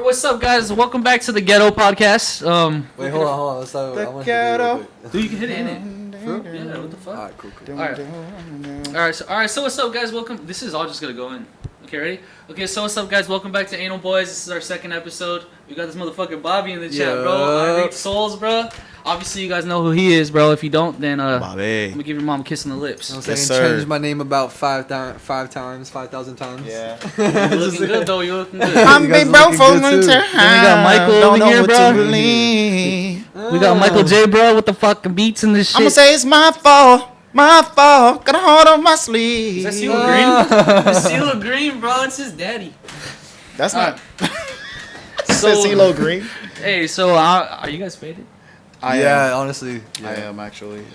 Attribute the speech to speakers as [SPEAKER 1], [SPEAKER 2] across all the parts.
[SPEAKER 1] What's up, guys? Welcome back to the Ghetto Podcast.
[SPEAKER 2] Wait, hold on. Let's start.
[SPEAKER 3] The Ghetto.
[SPEAKER 1] Dude, you can hit it in it. Yeah, what the fuck? Alright, cool. Alright, so what's up, guys? Welcome. This is all just gonna go in. Okay, ready? Okay, so what's up, guys? Welcome back to Anal Boys. This is our second episode. We got this motherfucker Bobby in the chat, bro. I rate souls, bro. Obviously, you guys know who he is, bro. If you don't, then
[SPEAKER 3] Bobby.
[SPEAKER 1] I'm gonna give your mom a kiss on the lips.
[SPEAKER 2] You know what I'm saying? Changed my name about 5,000 times.
[SPEAKER 1] Yeah. You're looking good, though. You're looking good.
[SPEAKER 3] I'm big bro for winter.
[SPEAKER 1] Then we got Michael over here, bro. We got Michael J, bro, with the fucking beats and this shit.
[SPEAKER 3] I'm gonna say it's my fault. My fault. Got a heart on my sleeve.
[SPEAKER 1] Is that CeeLo Green? It's CeeLo Green, bro. It's his daddy.
[SPEAKER 3] That's not.
[SPEAKER 1] So
[SPEAKER 3] CeeLo Green.
[SPEAKER 1] Hey, so are you guys faded?
[SPEAKER 2] Honestly. Yeah.
[SPEAKER 3] I am actually.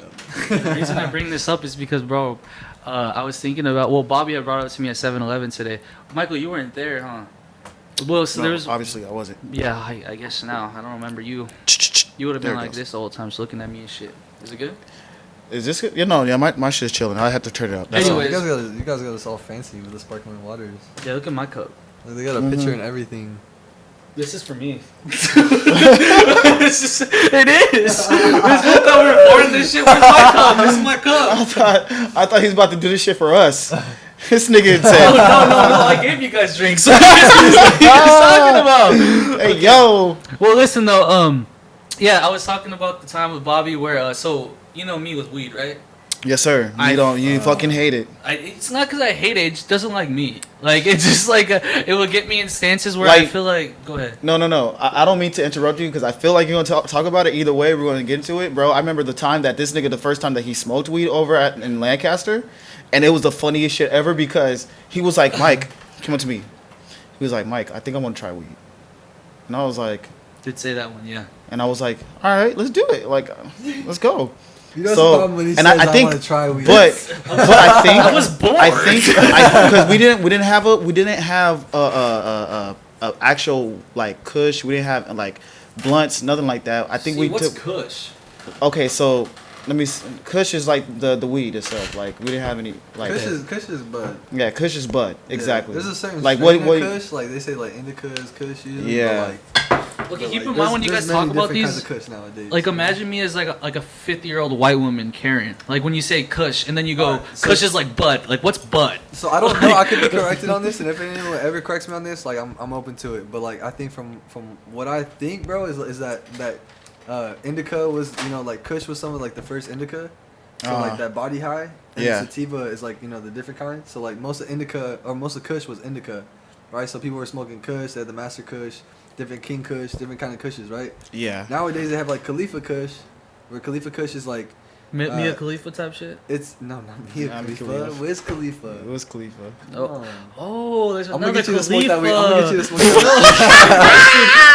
[SPEAKER 1] The reason I bring this up is because, bro, I was thinking about. Well, Bobby had brought it up to me at 7-Eleven today. Michael, you weren't there, huh? Well, so there was.
[SPEAKER 3] Obviously, I wasn't.
[SPEAKER 1] Yeah, I guess now. I don't remember you. You would have been like this the whole time, just looking at me and shit. Is it good?
[SPEAKER 3] Is this good? Yeah, my shit's chilling. I have to turn it up. That's
[SPEAKER 1] Anyways.
[SPEAKER 2] You guys got us all fancy with the sparkling waters.
[SPEAKER 1] Yeah, look at my cup.
[SPEAKER 2] Like, they got a picture and everything.
[SPEAKER 1] This is for me. It is. This whole time we're recording this shit. Where's my cup? This is my cup.
[SPEAKER 3] I thought he was about to do this shit for us. This nigga said.
[SPEAKER 1] No. I gave you guys drinks. What are you talking about?
[SPEAKER 3] Hey, yo.
[SPEAKER 1] Well, listen though. Yeah, I was talking about the time with Bobby where so you know me with weed, right?
[SPEAKER 3] Yes, sir. You fucking hate it.
[SPEAKER 1] It's not because I hate it. It just doesn't like me. Like, it's just like, it will get me in stances where
[SPEAKER 3] like,
[SPEAKER 1] I feel like, go ahead.
[SPEAKER 3] No. I don't mean to interrupt you because I feel like you're going to talk about it. Either way, we're going to get into it. Bro, I remember the time that this nigga, the first time that he smoked weed over in Lancaster, and it was the funniest shit ever because he was like, Mike, come on to me. He was like, Mike, I think I want to try weed. And I was like.
[SPEAKER 1] Did say that one, yeah.
[SPEAKER 3] And I was like, all right, let's do it. Like, let's go.
[SPEAKER 2] You know, so, the problem when he says, I want to try weed.
[SPEAKER 3] But I think
[SPEAKER 1] I was bored.
[SPEAKER 3] I think because we didn't have a actual like Kush. We didn't have like blunts, nothing like that. I think
[SPEAKER 1] what's Kush?
[SPEAKER 3] Okay, so let me. Kush is like the weed itself. Like we didn't have any like.
[SPEAKER 2] Kush is bud.
[SPEAKER 3] Yeah, Kush is bud. Exactly.
[SPEAKER 2] Yeah, there's a certain
[SPEAKER 3] like
[SPEAKER 2] what Kush. Like they say, like indica is Kush usually.
[SPEAKER 3] Yeah.
[SPEAKER 1] Okay, keep in mind when you guys talk about these, like imagine me as like a 50-year-old white woman Karen. Like when you say Kush and then you go, Kush is like bud. Like what's bud?
[SPEAKER 2] So I don't know. I could be corrected on this, and if anyone ever corrects me on this, like I'm open to it. But like I think from what I think, bro, is that indica was like Kush was some of like the first indica. So like that body high. And sativa is like the different kind. So like most of indica or most of Kush was indica, right? So people were smoking Kush. They had the Master Kush. Different King Kush, different kind of Kushes, right?
[SPEAKER 3] Yeah.
[SPEAKER 2] Nowadays they have like Khalifa Kush, where Khalifa Kush is like
[SPEAKER 1] Mia Khalifa type shit.
[SPEAKER 2] It's not Mia Khalifa. Wiz Khalifa.
[SPEAKER 3] Wiz Khalifa.
[SPEAKER 1] Oh, there's
[SPEAKER 2] I'm
[SPEAKER 1] another
[SPEAKER 2] gonna get you to
[SPEAKER 1] Khalifa.
[SPEAKER 2] smoke that weed. I'm gonna get you to smoke that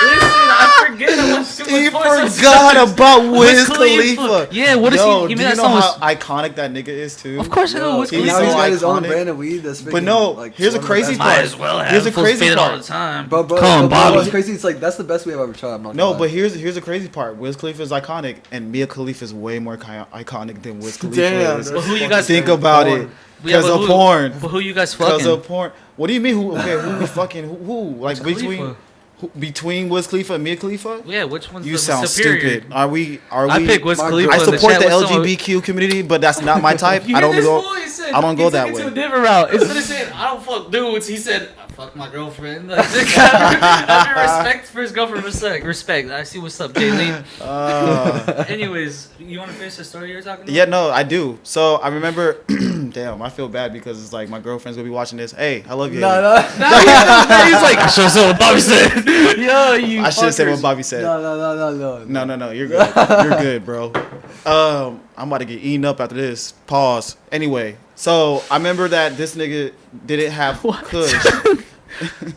[SPEAKER 1] Listen, I forget. I watched too
[SPEAKER 3] He
[SPEAKER 1] much voice.
[SPEAKER 3] forgot about Wiz Khalifa.
[SPEAKER 1] Yeah, what is he? He
[SPEAKER 3] do
[SPEAKER 1] made
[SPEAKER 3] you
[SPEAKER 1] that
[SPEAKER 3] know
[SPEAKER 1] song.
[SPEAKER 3] how iconic that nigga is too?
[SPEAKER 1] Of course I know Wiz Khalifa.
[SPEAKER 2] Now he's got his own
[SPEAKER 3] iconic.
[SPEAKER 2] brand of weed that's freaking,
[SPEAKER 3] But no,
[SPEAKER 2] like,
[SPEAKER 3] here's a crazy
[SPEAKER 1] Might
[SPEAKER 3] part.
[SPEAKER 1] as well have.
[SPEAKER 3] Here's a crazy
[SPEAKER 1] all
[SPEAKER 3] part.
[SPEAKER 1] the time.
[SPEAKER 2] Bro,
[SPEAKER 1] Call him Bobby.
[SPEAKER 2] What's crazy? It's like that's the best weed I've ever tried. I'm not gonna lie.
[SPEAKER 3] But here's the crazy part. Wiz Khalifa is iconic, and Mia Khalifa is way more iconic than Wiz Khalifa is.
[SPEAKER 1] Well, who you guys
[SPEAKER 3] think about it? Because of porn.
[SPEAKER 1] But who you guys fucking?
[SPEAKER 3] Because of porn. What do you mean? Who we fucking? Who? Like between Wiz Khalifa and Mia Khalifa?
[SPEAKER 1] Yeah, which one's
[SPEAKER 3] You
[SPEAKER 1] the
[SPEAKER 3] sound
[SPEAKER 1] superior?
[SPEAKER 3] stupid. Are we?
[SPEAKER 1] I pick Wiz Khalifa.
[SPEAKER 3] I
[SPEAKER 1] in
[SPEAKER 3] support the
[SPEAKER 1] chat with someone-
[SPEAKER 3] LGBTQ community, but that's not my type.
[SPEAKER 1] You
[SPEAKER 3] I don't
[SPEAKER 1] hear this
[SPEAKER 3] go.
[SPEAKER 1] fool? He said-
[SPEAKER 3] I don't go that
[SPEAKER 1] He took it to
[SPEAKER 3] way.
[SPEAKER 1] a different route. Instead of saying I don't fuck dudes, he said I fuck my girlfriend. Like, I have respect for his girlfriend. Respect. I see what's up, Jayleen. Anyways, you want to finish the story you were talking about?
[SPEAKER 3] Yeah, no, I do. So I remember. Damn, I feel bad because it's like my girlfriend's gonna be watching this. Hey, I love you.
[SPEAKER 2] No.
[SPEAKER 1] He's like, I should have said what Bobby said. Yo, you.
[SPEAKER 3] I should have said what Bobby said.
[SPEAKER 2] No.
[SPEAKER 3] You're good. You're good, bro. I'm about to get eaten up after this. Pause. Anyway, so I remember that this nigga didn't have Kush.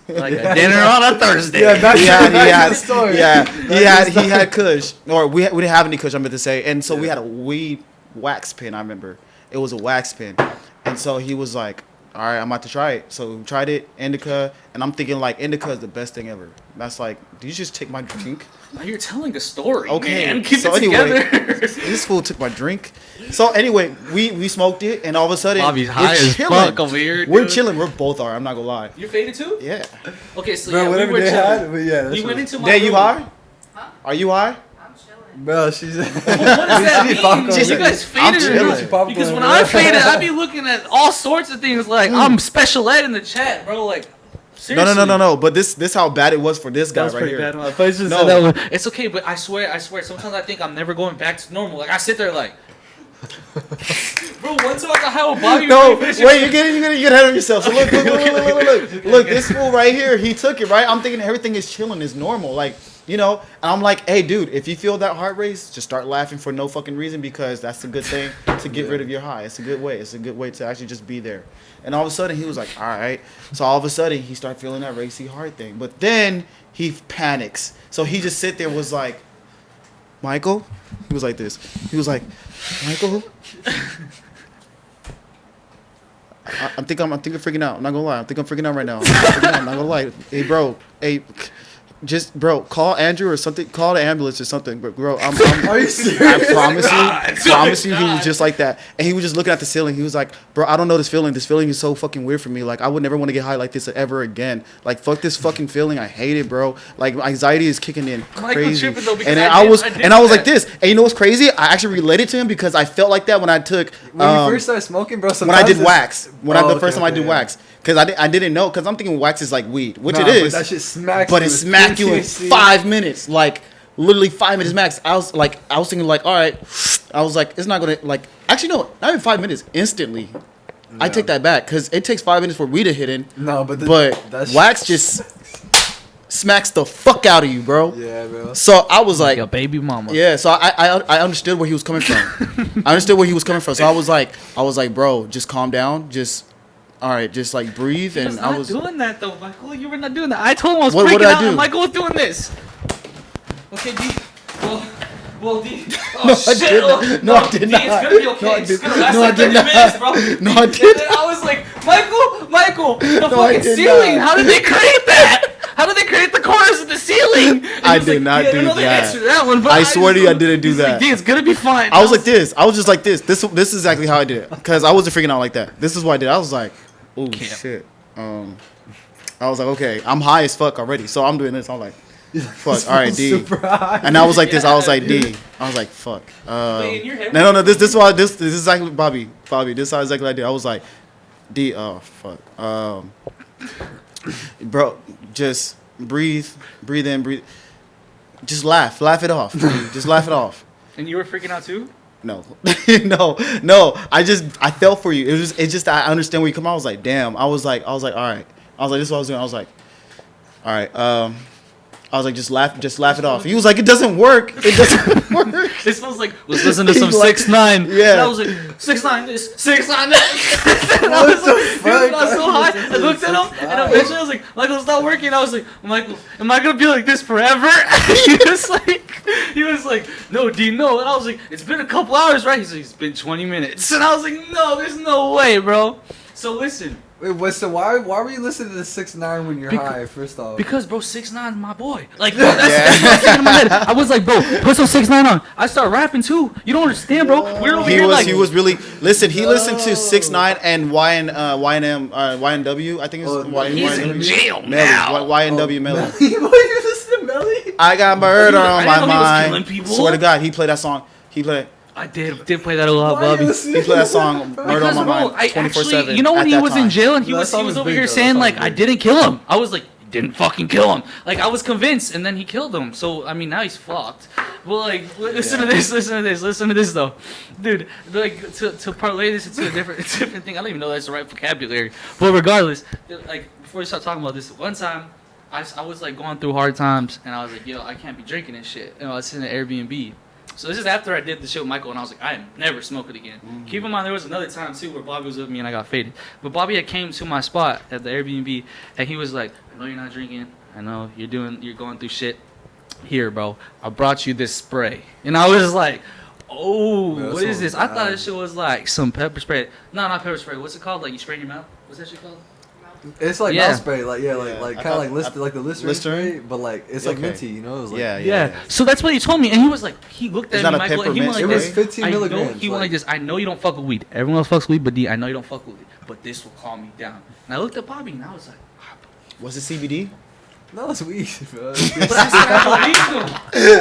[SPEAKER 1] Like a dinner on a Thursday.
[SPEAKER 2] Yeah, back to the story.
[SPEAKER 3] He had Kush, or we didn't have any Kush. I meant to say, and so we had a weed wax pen. I remember it was a wax pen, and so he was like, all right, I'm about to try it. So we tried it, indica, and I'm thinking like indica is the best thing ever. That's like, did you just take my drink?
[SPEAKER 1] Now you're telling a story.
[SPEAKER 3] Okay,
[SPEAKER 1] man. Keep
[SPEAKER 3] so
[SPEAKER 1] it
[SPEAKER 3] anyway,
[SPEAKER 1] together.
[SPEAKER 3] this fool took my drink. So anyway, we smoked it, and all of a sudden,
[SPEAKER 1] Bobby's high as fuck over here.
[SPEAKER 3] We're
[SPEAKER 1] dude.
[SPEAKER 3] chilling. We're both are. I'm not gonna lie.
[SPEAKER 1] You faded too?
[SPEAKER 3] Yeah.
[SPEAKER 1] Okay, so
[SPEAKER 2] Bro,
[SPEAKER 1] yeah,
[SPEAKER 2] whatever
[SPEAKER 1] we were
[SPEAKER 2] they
[SPEAKER 1] chilling.
[SPEAKER 2] had, but yeah.
[SPEAKER 1] We went into my
[SPEAKER 3] Day,
[SPEAKER 1] room.
[SPEAKER 3] you high?
[SPEAKER 4] Huh?
[SPEAKER 3] Are you high?
[SPEAKER 4] I'm chilling.
[SPEAKER 2] Bro, she's.
[SPEAKER 1] What does that mean?
[SPEAKER 2] Popcorn.
[SPEAKER 1] You guys faded or
[SPEAKER 3] chilling.
[SPEAKER 1] not?
[SPEAKER 2] Popcorn.
[SPEAKER 1] Because when I faded, I be looking at all sorts of things like I'm special ed in the chat, bro. Like, seriously.
[SPEAKER 3] No. But this how bad it was for this guy
[SPEAKER 1] That was
[SPEAKER 3] right
[SPEAKER 1] pretty
[SPEAKER 3] here.
[SPEAKER 1] bad. My face just
[SPEAKER 3] No.
[SPEAKER 1] said that one. It's okay, but I swear, sometimes I think I'm never going back to normal. Like, I sit there like, bro, one time I got high with Bobby.
[SPEAKER 3] No, wait, you're getting ahead of yourself. So look, this fool right here, he took it, right? I'm thinking everything is chilling, is normal, like, you know, and I'm like, hey, dude, if you feel that heart race, just start laughing for no fucking reason because that's a good thing to get rid of your high. It's a good way. It's a good way to actually just be there. And all of a sudden, he was like, all right. So all of a sudden, he started feeling that racy heart thing. But then he panics. So he just sit there was like, Michael? He was like this. He was like, Michael? I think I'm freaking out. I'm not gonna lie. I think I'm freaking out right now. I'm not gonna lie. Hey, bro. Hey, just bro, call Andrew or something. Call the ambulance or something. But bro,
[SPEAKER 2] Are you serious?
[SPEAKER 3] I promise you, he
[SPEAKER 1] God.
[SPEAKER 3] was just like that. And he was just looking at the ceiling. He was like, bro, I don't know this feeling. This feeling is so fucking weird for me. Like, I would never want to get high like this ever again. Like, fuck this fucking feeling. I hate it, bro. Like, my anxiety is kicking in
[SPEAKER 1] Michael
[SPEAKER 3] crazy.
[SPEAKER 1] tripping, though, because
[SPEAKER 3] And then
[SPEAKER 1] I
[SPEAKER 3] I was
[SPEAKER 1] did
[SPEAKER 3] like
[SPEAKER 1] that.
[SPEAKER 3] this. And you know what's crazy? I actually related to him because I felt like that when I took
[SPEAKER 2] When you first started smoking, bro.
[SPEAKER 3] when I did wax. The first time I
[SPEAKER 2] did
[SPEAKER 3] did wax. Because I didn't know. Because I'm thinking wax is like weed, which
[SPEAKER 2] Nah,
[SPEAKER 3] it is.
[SPEAKER 2] But that shit smacks.
[SPEAKER 3] But
[SPEAKER 2] you
[SPEAKER 3] it
[SPEAKER 2] with
[SPEAKER 3] smacked you in
[SPEAKER 2] THC.
[SPEAKER 3] 5 minutes, like literally 5 minutes max. I was thinking like, all right. I was like, it's not gonna like. Actually, no, not even 5 minutes. Instantly, I
[SPEAKER 2] No.
[SPEAKER 3] take that back because it takes 5 minutes for weed to hit in.
[SPEAKER 2] No, but
[SPEAKER 3] But wax just smacks the fuck out of you, bro.
[SPEAKER 2] Yeah, bro.
[SPEAKER 3] So I was like,
[SPEAKER 1] Your baby mama.
[SPEAKER 3] yeah. So I understood where he was coming from. I understood where he was coming from. So I was like, bro, just calm down. Just. All right, just like breathe,
[SPEAKER 1] He was
[SPEAKER 3] and
[SPEAKER 1] not
[SPEAKER 3] I was.
[SPEAKER 1] doing that though, Michael. You were not doing that. I told him I was
[SPEAKER 3] What
[SPEAKER 1] freaking
[SPEAKER 3] did I
[SPEAKER 1] out,
[SPEAKER 3] do?
[SPEAKER 1] and Michael was doing this. Okay, D. Well, D. Oh
[SPEAKER 3] No, I
[SPEAKER 1] shit!
[SPEAKER 3] did not. No, I did
[SPEAKER 1] D,
[SPEAKER 3] not.
[SPEAKER 1] It's gonna be okay.
[SPEAKER 3] No, I
[SPEAKER 1] It's
[SPEAKER 3] did
[SPEAKER 1] gonna
[SPEAKER 3] not.
[SPEAKER 1] last
[SPEAKER 3] No, I
[SPEAKER 1] like
[SPEAKER 3] did
[SPEAKER 1] 30
[SPEAKER 3] not.
[SPEAKER 1] minutes, bro.
[SPEAKER 3] No, I
[SPEAKER 1] And
[SPEAKER 3] did
[SPEAKER 1] then I was like, Michael, the
[SPEAKER 3] No, I
[SPEAKER 1] fucking
[SPEAKER 3] did
[SPEAKER 1] ceiling.
[SPEAKER 3] not.
[SPEAKER 1] How did they create that? How did they create the corners of the ceiling? And he
[SPEAKER 3] I
[SPEAKER 1] was
[SPEAKER 3] did
[SPEAKER 1] like,
[SPEAKER 3] not
[SPEAKER 1] yeah,
[SPEAKER 3] do
[SPEAKER 1] I don't know the
[SPEAKER 3] that.
[SPEAKER 1] answer to that one, but
[SPEAKER 3] I swear to you, I didn't do
[SPEAKER 1] he's like,
[SPEAKER 3] that.
[SPEAKER 1] D, it's gonna be fine.
[SPEAKER 3] I was like this. I was just like this. This is exactly how I did it. Because I wasn't freaking out like that. This is what I did. I was like, oh shit. I was like, okay, I'm high as fuck already. So I'm doing this. I'm like, fuck. All right, D.
[SPEAKER 2] Super high.
[SPEAKER 3] And I was like this. I was
[SPEAKER 1] Yeah,
[SPEAKER 3] like D. I was like, fuck.
[SPEAKER 1] Wait, in your head?
[SPEAKER 3] No. This is why this is exactly Bobby. This is how exactly I did. I was like, D. Oh fuck. Bro, just breathe in, breathe. Just laugh it off. Dude. Just laugh it off.
[SPEAKER 1] And you were freaking out too?
[SPEAKER 3] No, no. I felt for you. It's just I understand where you come. I was like, damn. I was like, all right. I was like, this is what I was doing. I was like, all right. I was like, just laugh it off. He was like, it doesn't work. It doesn't work.
[SPEAKER 1] It smells like, let's listen to some
[SPEAKER 3] He's like-
[SPEAKER 1] 6ix9ine.
[SPEAKER 3] Yeah.
[SPEAKER 1] And I was like, 6ix9ine this, 6ix9ine that. And I was like, dude, I was so high. I looked at him, and eventually I was like, Michael, it's not working. I was like, Michael, am I gonna be like this forever? he was like, no, D, no. And I was like, it's been a couple hours, right? He's like, it's been 20 minutes. And I was like, no, there's no way, bro. So listen.
[SPEAKER 2] Wait, so why were you listening to the 6ix9ine when you're high? First off,
[SPEAKER 1] Because, bro, 6ix9ine's my boy. Like, bro, that's what's in my head. I was like, bro, put some 6ix9ine on. I start rapping too. You don't understand, bro. We're over here like.
[SPEAKER 3] He was really listen. He listened to 6ix9ine and YNW. I think it's
[SPEAKER 1] He's in jail
[SPEAKER 3] Melly.
[SPEAKER 1] now.
[SPEAKER 3] YNW Melly.
[SPEAKER 2] Boy, you listen to Melly?
[SPEAKER 3] I got murder on
[SPEAKER 1] I
[SPEAKER 3] my
[SPEAKER 1] didn't know he was killing
[SPEAKER 3] mind.
[SPEAKER 1] people.
[SPEAKER 3] Swear to God, he played that song.
[SPEAKER 1] I did play that a lot,
[SPEAKER 2] Why are you
[SPEAKER 1] Bobby.
[SPEAKER 2] listening
[SPEAKER 3] He
[SPEAKER 2] to
[SPEAKER 3] played that song Murder
[SPEAKER 1] Because,
[SPEAKER 3] on My
[SPEAKER 1] bro,
[SPEAKER 3] Mind
[SPEAKER 1] I
[SPEAKER 3] 24/7.
[SPEAKER 1] actually, you know when
[SPEAKER 3] at
[SPEAKER 1] he
[SPEAKER 3] that
[SPEAKER 1] was
[SPEAKER 3] time.
[SPEAKER 1] in jail and he
[SPEAKER 2] That
[SPEAKER 1] was
[SPEAKER 2] song is
[SPEAKER 1] over
[SPEAKER 2] big,
[SPEAKER 1] here
[SPEAKER 2] though.
[SPEAKER 1] saying
[SPEAKER 2] That
[SPEAKER 1] like,
[SPEAKER 2] song is
[SPEAKER 1] I
[SPEAKER 2] big.
[SPEAKER 1] didn't kill him. I was like, didn't fucking kill him. Like, I was convinced, and then he killed him. So, I mean, now he's fucked. Well, like, listen to this, though. Dude, like, to parlay this into a different thing, I don't even know that's the right vocabulary. But regardless, like, before we start talking about this, one time, I was, like, going through hard times, and I was like, yo, I can't be drinking this shit. And I was sitting at Airbnb. So this is after I did the shit with Michael, and I was like, I am never smoking again.
[SPEAKER 3] Mm-hmm.
[SPEAKER 1] Keep in mind, there was another time, too, where Bobby was with me, and I got faded. But Bobby had came to my spot at the Airbnb, and he was like, I know you're not drinking. I know you're going through shit. Here, bro, I brought you this spray. And I was like, oh,
[SPEAKER 2] Bro,
[SPEAKER 1] what
[SPEAKER 2] that
[SPEAKER 1] is this?
[SPEAKER 2] smells
[SPEAKER 1] I thought
[SPEAKER 2] bad.
[SPEAKER 1] this shit was like some pepper spray. No, not pepper spray. What's it called? Like you spray in your mouth? What's that shit called?
[SPEAKER 2] It's like
[SPEAKER 1] Yeah.
[SPEAKER 2] mouse spray, like kind of like the Listerine
[SPEAKER 3] Listerine?
[SPEAKER 2] spray, but like it's like minty, you know? It was like,
[SPEAKER 3] yeah.
[SPEAKER 1] So that's what he told me, and he was like, he looked
[SPEAKER 3] It's
[SPEAKER 1] at
[SPEAKER 3] not
[SPEAKER 1] me,
[SPEAKER 3] a
[SPEAKER 1] Michael, and he went like
[SPEAKER 3] peppermint
[SPEAKER 2] it
[SPEAKER 1] this.
[SPEAKER 2] was 15
[SPEAKER 1] I
[SPEAKER 2] milligrams.
[SPEAKER 1] know, he went like this. I know you don't fuck with weed. Everyone else fucks with weed, but D, I know you don't fuck with weed. But this will calm me down. And I looked at Bobby, and I was like,
[SPEAKER 3] Was it CBD?
[SPEAKER 2] No, it's weed, bro.
[SPEAKER 1] but I said I believe him.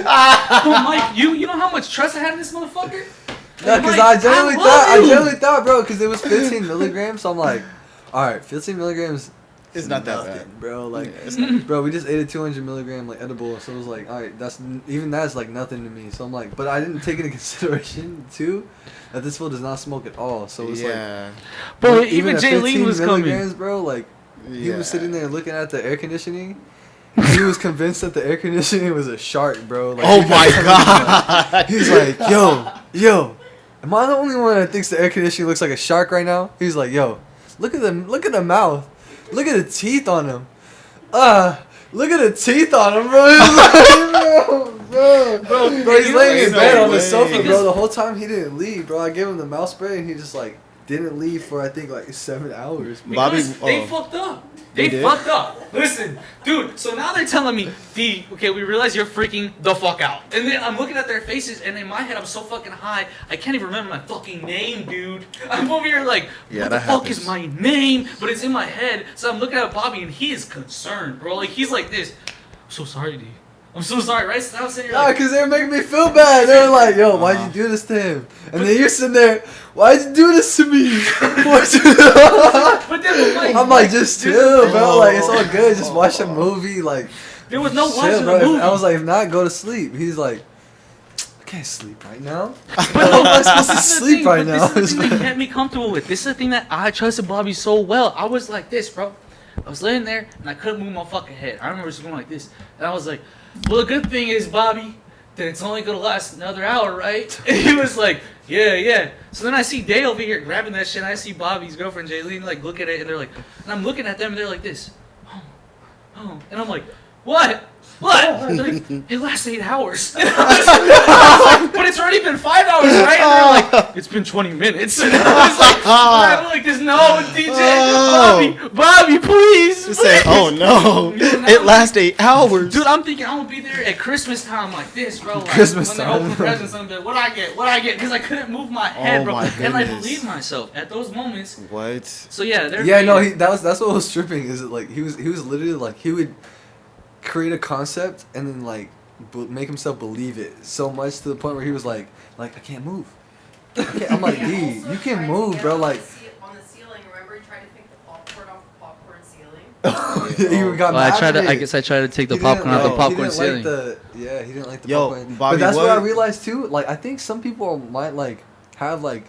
[SPEAKER 1] But Mike, you know how much trust I had in this motherfucker?
[SPEAKER 2] No, because
[SPEAKER 1] Mike,
[SPEAKER 2] I genuinely
[SPEAKER 1] love you.
[SPEAKER 2] thought, bro, because it was 15 milligrams. So I'm like, all right, 15 milligrams.
[SPEAKER 3] It's not that
[SPEAKER 2] nothing,
[SPEAKER 3] bad,
[SPEAKER 2] bro. Like,
[SPEAKER 3] Yeah,
[SPEAKER 2] bro, we just ate a 200 milligram like edible, so it was like, all right, that's like nothing to me. So I'm like, but I didn't take into consideration too that this fool does not smoke at all. So it's like,
[SPEAKER 1] Bro,
[SPEAKER 2] like,
[SPEAKER 1] even
[SPEAKER 2] at
[SPEAKER 1] Jaylene
[SPEAKER 2] 15
[SPEAKER 1] was coming.
[SPEAKER 2] milligrams, bro. Like, he was sitting there looking at the air conditioning. He was convinced that the air conditioning was a shark, bro. Like,
[SPEAKER 3] Oh my god!
[SPEAKER 2] he's like, yo, am I the only one that thinks the air conditioning looks like a shark right now? He's like, yo, look at the mouth, look at the teeth on him. Look at the teeth on him, bro. He's like, bro, he's laying in bed on the sofa, bro. The whole time he didn't leave, bro. I gave him the mouth spray and he just like didn't leave for I think like 7 hours. Bro.
[SPEAKER 3] Bobby,
[SPEAKER 1] They fucked up.
[SPEAKER 3] They
[SPEAKER 1] They
[SPEAKER 3] did?
[SPEAKER 1] fucked up. Listen, dude. So now they're telling me, D, okay, we realize you're freaking the fuck out. And then I'm looking at their faces, and in my head, I'm so fucking high, I can't even remember my fucking name, dude. I'm over here like,
[SPEAKER 3] Yeah,
[SPEAKER 1] what the
[SPEAKER 3] that
[SPEAKER 1] fuck
[SPEAKER 3] happens.
[SPEAKER 1] is my name? But it's in my head. So I'm looking at Bobby, and he is concerned, bro. Like he's like this. I'm so sorry, D. I'm so sorry, right? So now I'm sitting here
[SPEAKER 2] Nah,
[SPEAKER 1] like,
[SPEAKER 2] cause they were making me feel bad. They were like, "Yo, why'd you do this to him?" And then you're sitting there, "Why'd you do this to me?"
[SPEAKER 1] but then
[SPEAKER 2] I'm like, "Just chill, bro. Like it's all good. Just watch a movie. Like
[SPEAKER 1] there was no
[SPEAKER 2] chill,
[SPEAKER 1] watching
[SPEAKER 2] bro."
[SPEAKER 1] the movie.
[SPEAKER 2] I was like, "If not, go to sleep." He's like, "I can't sleep right now. How am I supposed to
[SPEAKER 1] This is the
[SPEAKER 2] sleep
[SPEAKER 1] thing,
[SPEAKER 2] right
[SPEAKER 1] but
[SPEAKER 2] now?"
[SPEAKER 1] This is the thing that he had me comfortable with. This is the thing that I trusted Bobby so well. I was like this, bro. I was laying there and I couldn't move my fucking head. I remember just going like this, and I was like, "Well, the good thing is, Bobby, that it's only gonna last another hour, right?" And he was like, "Yeah." So then I see Day over here grabbing that shit. And I see Bobby's girlfriend Jaylene like look at it, and they're like, and I'm looking at them, and they're like this, oh, and I'm like, what? They're like, it lasts 8 hours. And I was like, but it's already been 5 hours, right? And they're like, it's been 20 minutes. And I was like, I'm like this, no, DJ, Bobby, please.
[SPEAKER 3] Just say, oh no, it lasts 8 hours.
[SPEAKER 1] Dude, I'm thinking I'm gonna be there at Christmas time like this, bro. Like,
[SPEAKER 2] Christmas
[SPEAKER 1] when
[SPEAKER 2] time.
[SPEAKER 1] they open presents, I'm like, what I get? Because I couldn't move my head,
[SPEAKER 3] Oh
[SPEAKER 1] bro.
[SPEAKER 3] my
[SPEAKER 1] And I
[SPEAKER 3] goodness.
[SPEAKER 1] believed myself at those moments.
[SPEAKER 3] What?
[SPEAKER 1] So yeah, they're
[SPEAKER 2] Yeah, no, that's what was tripping. Is it like he was literally like he would create a concept and then like make himself believe it so much to the point where he was like I can't move. I'm like, D, you can move, bro. Like
[SPEAKER 4] on the ceiling. Remember, he tried to pick the popcorn off the popcorn ceiling.
[SPEAKER 2] he got
[SPEAKER 1] Well, I
[SPEAKER 2] mad.
[SPEAKER 1] guess I tried to take the
[SPEAKER 2] He
[SPEAKER 1] popcorn
[SPEAKER 2] didn't
[SPEAKER 1] out the
[SPEAKER 2] like-
[SPEAKER 1] popcorn
[SPEAKER 2] he
[SPEAKER 1] ceiling.
[SPEAKER 2] didn't like the
[SPEAKER 3] Yo,
[SPEAKER 2] popcorn.
[SPEAKER 3] Bobby,
[SPEAKER 2] but that's what
[SPEAKER 3] what-
[SPEAKER 2] I realized too. Like I think some people might like have like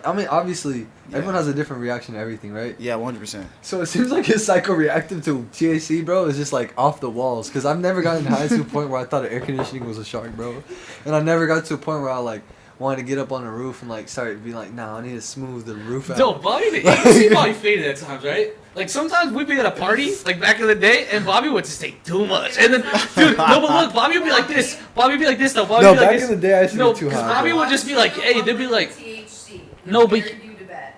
[SPEAKER 2] I mean obviously everyone has a different reaction to everything, right?
[SPEAKER 3] Yeah, 100%.
[SPEAKER 2] So it seems like his psycho-reactive to THC, bro, is just like off the walls. Cause I've never gotten high to a point where I thought air conditioning was a shark, bro, and I never got to a point where I like wanted to get up on the roof and like start being like, nah, I need to smooth the roof out.
[SPEAKER 1] Yo, Bobby, you can see Bobby faded at times, right? Like sometimes we'd be at a party, like back in the day, and Bobby would just take too much. And then, dude, no, but look, Bobby would be like this. Bobby would be like this, though. Bobby
[SPEAKER 2] No,
[SPEAKER 1] would be like
[SPEAKER 2] back
[SPEAKER 1] this.
[SPEAKER 2] in the day I used to
[SPEAKER 1] No,
[SPEAKER 2] get too
[SPEAKER 1] because
[SPEAKER 2] high.
[SPEAKER 1] Bobby
[SPEAKER 2] bro.
[SPEAKER 1] would just be like, hey, they'd be like,
[SPEAKER 4] THC.
[SPEAKER 1] No, but-
[SPEAKER 4] Carried you to bed.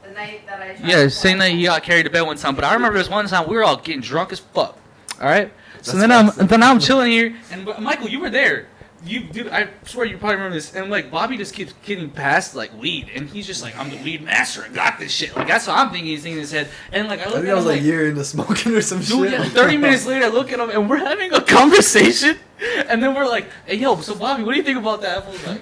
[SPEAKER 4] The night that I tried
[SPEAKER 1] yeah,
[SPEAKER 4] to
[SPEAKER 1] same
[SPEAKER 4] fly
[SPEAKER 1] night he
[SPEAKER 4] home.
[SPEAKER 1] got carried to bed one time. But I remember this one time we were all getting drunk as fuck. All right. So
[SPEAKER 2] That's
[SPEAKER 1] then I'm chilling here, and Michael, you were there. Dude, I swear you probably remember this. And like Bobby just keeps getting past like weed, and he's just like, I'm the weed master. I got this shit. Like that's what I'm thinking. He's thinking in his head. And like I
[SPEAKER 2] I
[SPEAKER 1] look
[SPEAKER 2] think
[SPEAKER 1] at
[SPEAKER 2] I was
[SPEAKER 1] him
[SPEAKER 2] like a
[SPEAKER 1] like,
[SPEAKER 2] year into smoking or some
[SPEAKER 1] dude,
[SPEAKER 2] shit.
[SPEAKER 1] yeah, 30 minutes later, I look at him and we're having a conversation, and then we're like, hey yo, so Bobby, what do you think about that? I was like,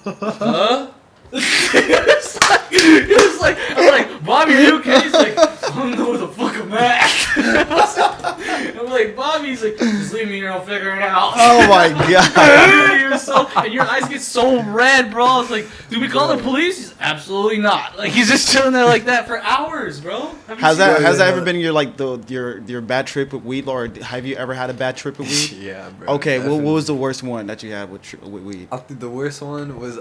[SPEAKER 1] huh? It was like, I'm like, Bobby, are you okay? He's like, I don't know where the fuck I'm at. I'm like, Bobby, he's like, just leave me here, I'll figure it out.
[SPEAKER 3] Oh my god.
[SPEAKER 1] And your eyes get so red, bro. I was like, do we call the police? He's absolutely not. Like he's just chilling there like that for hours, bro. Have you
[SPEAKER 3] Has
[SPEAKER 1] seen
[SPEAKER 3] that
[SPEAKER 2] Yeah,
[SPEAKER 3] ever
[SPEAKER 2] no.
[SPEAKER 3] been your bad trip with weed, or have you ever had a bad trip with weed?
[SPEAKER 2] Yeah, bro.
[SPEAKER 3] Okay, what
[SPEAKER 2] definitely.
[SPEAKER 3] was the worst one that you had with weed?
[SPEAKER 2] I think the worst one was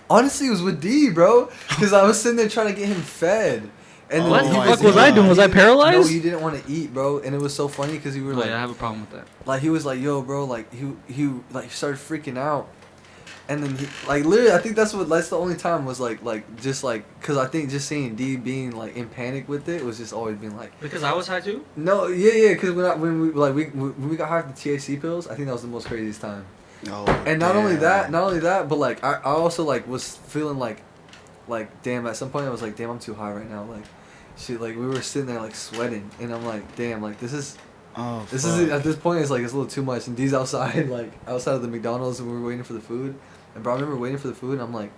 [SPEAKER 2] honestly it was with D, bro, because I was sitting there trying to get him fed. And
[SPEAKER 1] What
[SPEAKER 2] then
[SPEAKER 1] the
[SPEAKER 2] he
[SPEAKER 1] fuck was I doing? Was I paralyzed?
[SPEAKER 2] No, you didn't want to eat, bro. And it was so funny because you were
[SPEAKER 1] Oh,
[SPEAKER 2] like,
[SPEAKER 1] yeah, I have a problem with that.
[SPEAKER 2] like he was like, yo, bro, like he like started freaking out. And then he, like, literally, I think that's the only time was just cause I think just seeing D being like in panic with it was just always being like.
[SPEAKER 1] Because I was high too.
[SPEAKER 2] No, yeah, cause when we got high with the THC pills, I think that was the most craziest time.
[SPEAKER 3] Oh.
[SPEAKER 2] And not only that, but like I also like was feeling like damn, at some point I was like, damn, I'm too high right now, like shit, like we were sitting there like sweating, and I'm like, damn, like this is at this point it's like it's a little too much, and D's outside like outside of the McDonald's, and we were waiting for the food. And bro, I remember waiting for the food, and I'm like,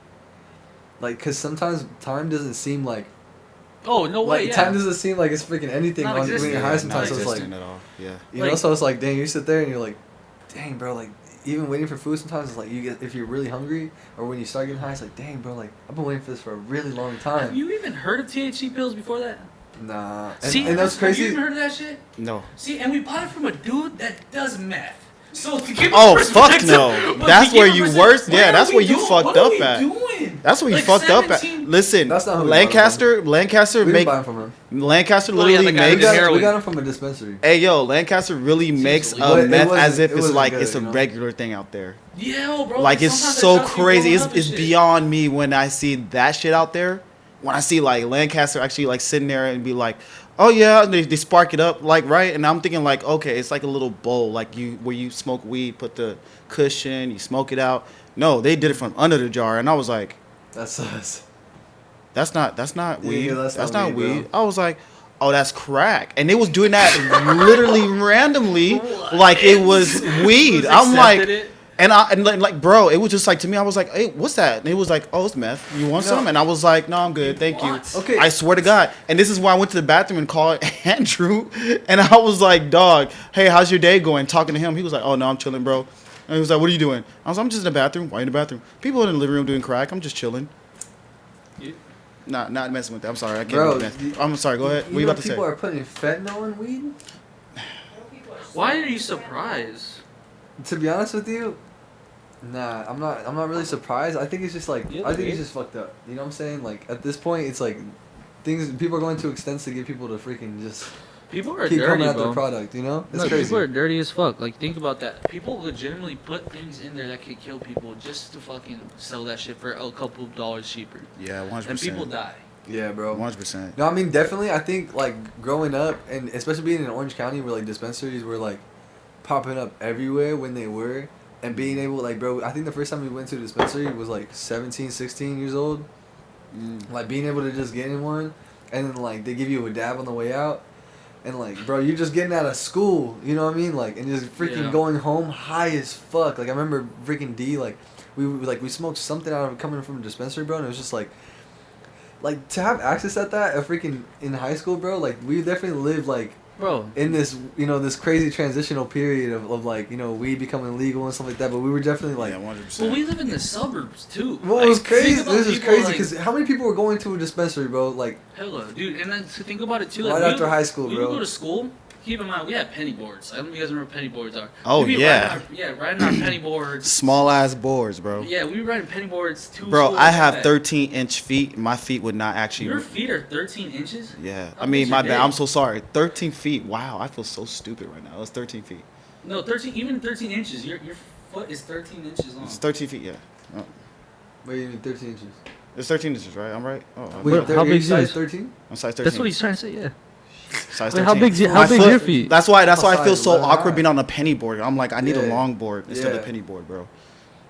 [SPEAKER 2] cause sometimes time doesn't seem like.
[SPEAKER 1] Oh no way!
[SPEAKER 2] Like, time doesn't seem like it's freaking anything on when you're high. Sometimes so it's like,
[SPEAKER 3] at all. Yeah.
[SPEAKER 2] You know, so it's like, dang, you sit there and you're like, dang, bro, like even waiting for food sometimes it's like you get if you're really hungry or when you start getting high, it's like, dang, bro, like I've been waiting for this for a really long time.
[SPEAKER 1] Have you even heard of THC pills before that?
[SPEAKER 2] Nah.
[SPEAKER 1] See,
[SPEAKER 2] and that's crazy.
[SPEAKER 1] Have you even heard of that shit?
[SPEAKER 3] No.
[SPEAKER 1] See, and we bought it from a dude that does meth. So to give
[SPEAKER 3] fuck no. That's where you worst. Yeah, that's where you fucked up at. That's where you fucked up at. Listen, Lancaster make Lancaster literally makes.
[SPEAKER 2] We got him from a dispensary.
[SPEAKER 3] Hey yo, Lancaster really makes meth as if it's like it's a regular thing out there.
[SPEAKER 1] Yeah, bro.
[SPEAKER 3] Like it's so crazy. It's beyond me when I see that shit out there. When I see like Lancaster actually like sitting there and be like, oh yeah, they spark it up like right, and I'm thinking like, okay, it's like a little bowl like where you smoke weed, put the cushion, you smoke it out. No, they did it from under the jar, and I was like,
[SPEAKER 2] that's us.
[SPEAKER 3] That's not weed.
[SPEAKER 2] Yeah,
[SPEAKER 3] that's not weed. I was like, oh, that's crack, and they was doing that literally randomly, like it was weed. I'm like. And like, bro, it was just like, to me, I was like, hey, what's that? And it was like, oh, it's meth. You want some? And I was like, no, I'm good. Thank you.
[SPEAKER 2] Okay.
[SPEAKER 3] I swear to God. And this is why I went to the bathroom and called Andrew. And I was like, dog, hey, how's your day going? Talking to him. He was like, oh, no, I'm chilling, bro. And he was like, what are you doing? I was like, I'm just in the bathroom. Why in the bathroom? People in the living room doing crack. I'm just chilling. Not messing with that. I'm sorry. I can't. I'm sorry. Go ahead. What are you about to say?
[SPEAKER 2] People are putting fentanyl in weed?
[SPEAKER 1] Why are you surprised?
[SPEAKER 2] To be honest with you, nah, I'm not really surprised. I think it's just like I think it's just fucked up. You know what I'm saying? Like at this point, it's like people are going to extents to get people to freaking just
[SPEAKER 1] people are
[SPEAKER 2] keep
[SPEAKER 1] dirty,
[SPEAKER 2] coming at
[SPEAKER 1] bro.
[SPEAKER 2] their product. You know, it's
[SPEAKER 1] no,
[SPEAKER 2] crazy.
[SPEAKER 1] People are dirty as fuck. Like think about that. People legitimately put things in there that could kill people just to fucking sell that shit for a couple of dollars cheaper.
[SPEAKER 3] Yeah, 100%.
[SPEAKER 1] And people die.
[SPEAKER 2] Yeah, bro.
[SPEAKER 3] 100%.
[SPEAKER 2] No, I mean definitely. I think like growing up and especially being in Orange County, where like dispensaries were like popping up everywhere when they were. And being able, like, bro, I think the first time we went to a dispensary was, like, 17, 16 years old. Like, being able to just get in one. And then, like, they give you a dab on the way out. And, like, bro, you're just getting out of school. You know what I mean? Like, and just freaking going home high as fuck. Like, I remember freaking D, like, we smoked something out of it coming from a dispensary, bro. And it was just, like, to have access at that, freaking in high school, bro, like, we definitely lived, like,
[SPEAKER 1] bro,
[SPEAKER 2] in this, you know, this crazy transitional period of like, you know, weed becoming legal and stuff like that, but we were definitely like,
[SPEAKER 3] yeah, 100%.
[SPEAKER 1] Well, we live in the suburbs too.
[SPEAKER 2] Well,
[SPEAKER 1] like,
[SPEAKER 2] it was crazy. This is crazy because
[SPEAKER 1] like,
[SPEAKER 2] how many people were going to a dispensary, bro? Like,
[SPEAKER 1] hella, dude. And then to think about it too,
[SPEAKER 2] right
[SPEAKER 1] like,
[SPEAKER 2] after high school, bro.
[SPEAKER 1] We go to school. Keep in mind, we had penny boards. I don't know if you guys remember what penny boards are.
[SPEAKER 3] Oh, yeah.
[SPEAKER 1] Riding our penny boards.
[SPEAKER 3] Small ass boards, bro.
[SPEAKER 1] Yeah, we were riding penny boards too.
[SPEAKER 3] Bro, I have 13-inch feet. My feet would not actually.
[SPEAKER 1] Your feet are 13 inches?
[SPEAKER 3] Yeah. I mean, my bad. I'm so sorry. 13 feet. Wow, I feel so stupid right now. It's 13 feet.
[SPEAKER 1] No, 13 inches. Your foot is 13 inches long.
[SPEAKER 3] It's 13 feet, yeah. Oh.
[SPEAKER 2] What do you mean 13 inches?
[SPEAKER 3] It's 13 inches, right? I'm right? Oh,
[SPEAKER 2] wait,
[SPEAKER 1] how big is
[SPEAKER 2] size 13?
[SPEAKER 3] I'm size 13.
[SPEAKER 1] That's what he's trying to say, yeah.
[SPEAKER 3] Size
[SPEAKER 1] Wait,
[SPEAKER 3] 13.
[SPEAKER 1] how big's your feet?
[SPEAKER 3] That's why I feel so
[SPEAKER 2] size
[SPEAKER 3] awkward
[SPEAKER 2] 11.
[SPEAKER 3] being on a penny board. I'm like, I need a long board instead of a penny board, bro.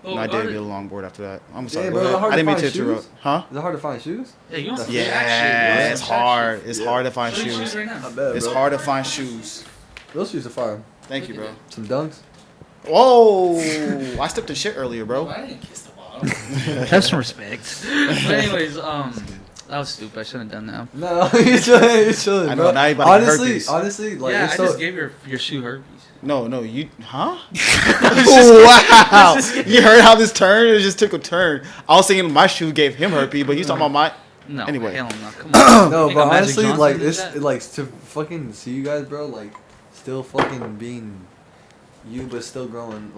[SPEAKER 1] Oh,
[SPEAKER 3] and I did get a long board after that. I'm sorry.
[SPEAKER 2] Bro,
[SPEAKER 3] I didn't mean to interrupt. Huh?
[SPEAKER 2] Is it hard to find shoes?
[SPEAKER 1] Yeah,
[SPEAKER 3] it's hard. It's hard to find shoes.
[SPEAKER 1] Right now.
[SPEAKER 2] I bet,
[SPEAKER 3] It's hard to find shoes.
[SPEAKER 2] Those shoes are fire.
[SPEAKER 3] Thank you, bro.
[SPEAKER 2] Some dunks.
[SPEAKER 3] Whoa! I stepped in shit earlier, bro.
[SPEAKER 1] I didn't kiss the bottom. Have some respect. But anyways, that was stupid. I shouldn't have done that.
[SPEAKER 2] No, you're chilling,
[SPEAKER 3] I
[SPEAKER 2] bro.
[SPEAKER 3] know, now you're about to get herpes.
[SPEAKER 2] Honestly, like,
[SPEAKER 1] yeah, I just gave your shoe herpes.
[SPEAKER 3] No, you, huh? Wow! You heard how this turned? It just took a turn. I was thinking my shoe gave him herpes, but he's talking about my.
[SPEAKER 1] No,
[SPEAKER 3] anyway.
[SPEAKER 1] hell no, come on.
[SPEAKER 2] No, but honestly, like, it's
[SPEAKER 1] that?
[SPEAKER 2] like to fucking see you guys, bro. Like, still fucking being you, but still growing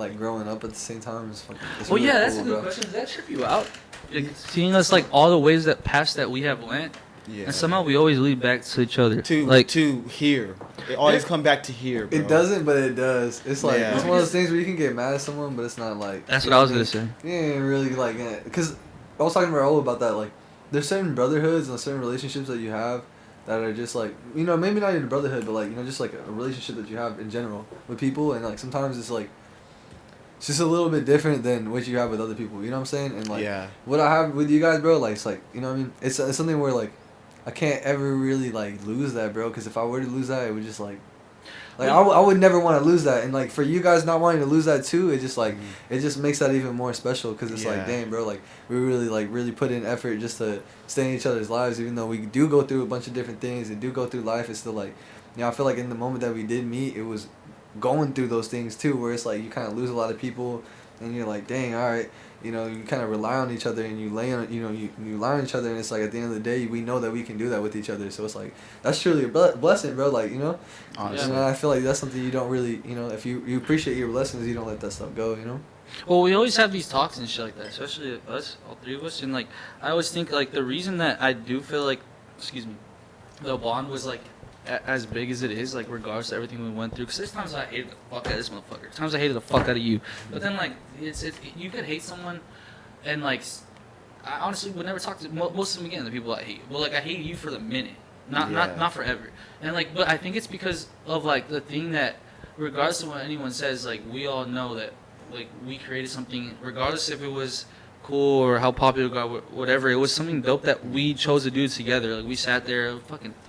[SPEAKER 2] up at the same time is fucking.
[SPEAKER 1] Well,
[SPEAKER 2] really
[SPEAKER 1] yeah, that's
[SPEAKER 2] cool,
[SPEAKER 1] a good
[SPEAKER 2] bro.
[SPEAKER 1] question. Does that trip you out? Like, seeing us like all the ways that we have went.
[SPEAKER 3] Yeah.
[SPEAKER 1] And somehow we always lead back to each other.
[SPEAKER 3] To here. It always come back to here, bro.
[SPEAKER 2] It doesn't, but it does. It's like
[SPEAKER 3] Yeah.
[SPEAKER 2] it's one of those things where you can get mad at someone, but it's not like.
[SPEAKER 1] That's what I was gonna say.
[SPEAKER 2] Yeah, really like because I was talking to Raul about that. Like, there's certain brotherhoods and certain relationships that you have that are just like, you know, maybe not even a brotherhood, but like, you know, just like a relationship that you have in general with people, and like sometimes it's like. It's just a little bit different than what you have with other people. You know what I'm saying? And like, what I have with you guys, bro, like it's like, you know what I mean? It's something where like, I can't ever really like lose that, bro. Because if I were to lose that, it would just like I would never want to lose that. And like for you guys not wanting to lose that too, it just like it just makes that even more special. Because it's like, damn, bro, like we really put in effort just to stay in each other's lives, even though we do go through a bunch of different things and do go through life. It's still like, you know, I feel like in the moment that we did meet, it was going through those things too, where it's like you kind of lose a lot of people, and you're like, dang, all right, you know, you kind of rely on each other, and you lay on, you know, you rely on each other, and it's like at the end of the day, we know that we can do that with each other, so it's like that's truly a blessing, bro. Like, you know, honestly, and I feel like that's something you don't really, you know, if you appreciate your blessings, you don't let that stuff go, you know.
[SPEAKER 1] Well, we always have these talks and shit like that, especially us, all three of us, and like I always think like the reason that I do feel like, the bond was like as big as it is, like regardless of everything we went through, because there's times I hated the fuck out of this motherfucker, there's times I hated the fuck out of you, but then like it's you could hate someone, and like I honestly would never talk to most of them again, the people I hate. Well, like I hate you for the minute, not forever, and like, but I think it's because of like the thing that regardless of what anyone says, like we all know that like we created something, regardless if it was cool or how popular it got, whatever, it was something dope that we chose to do together. Like we sat there,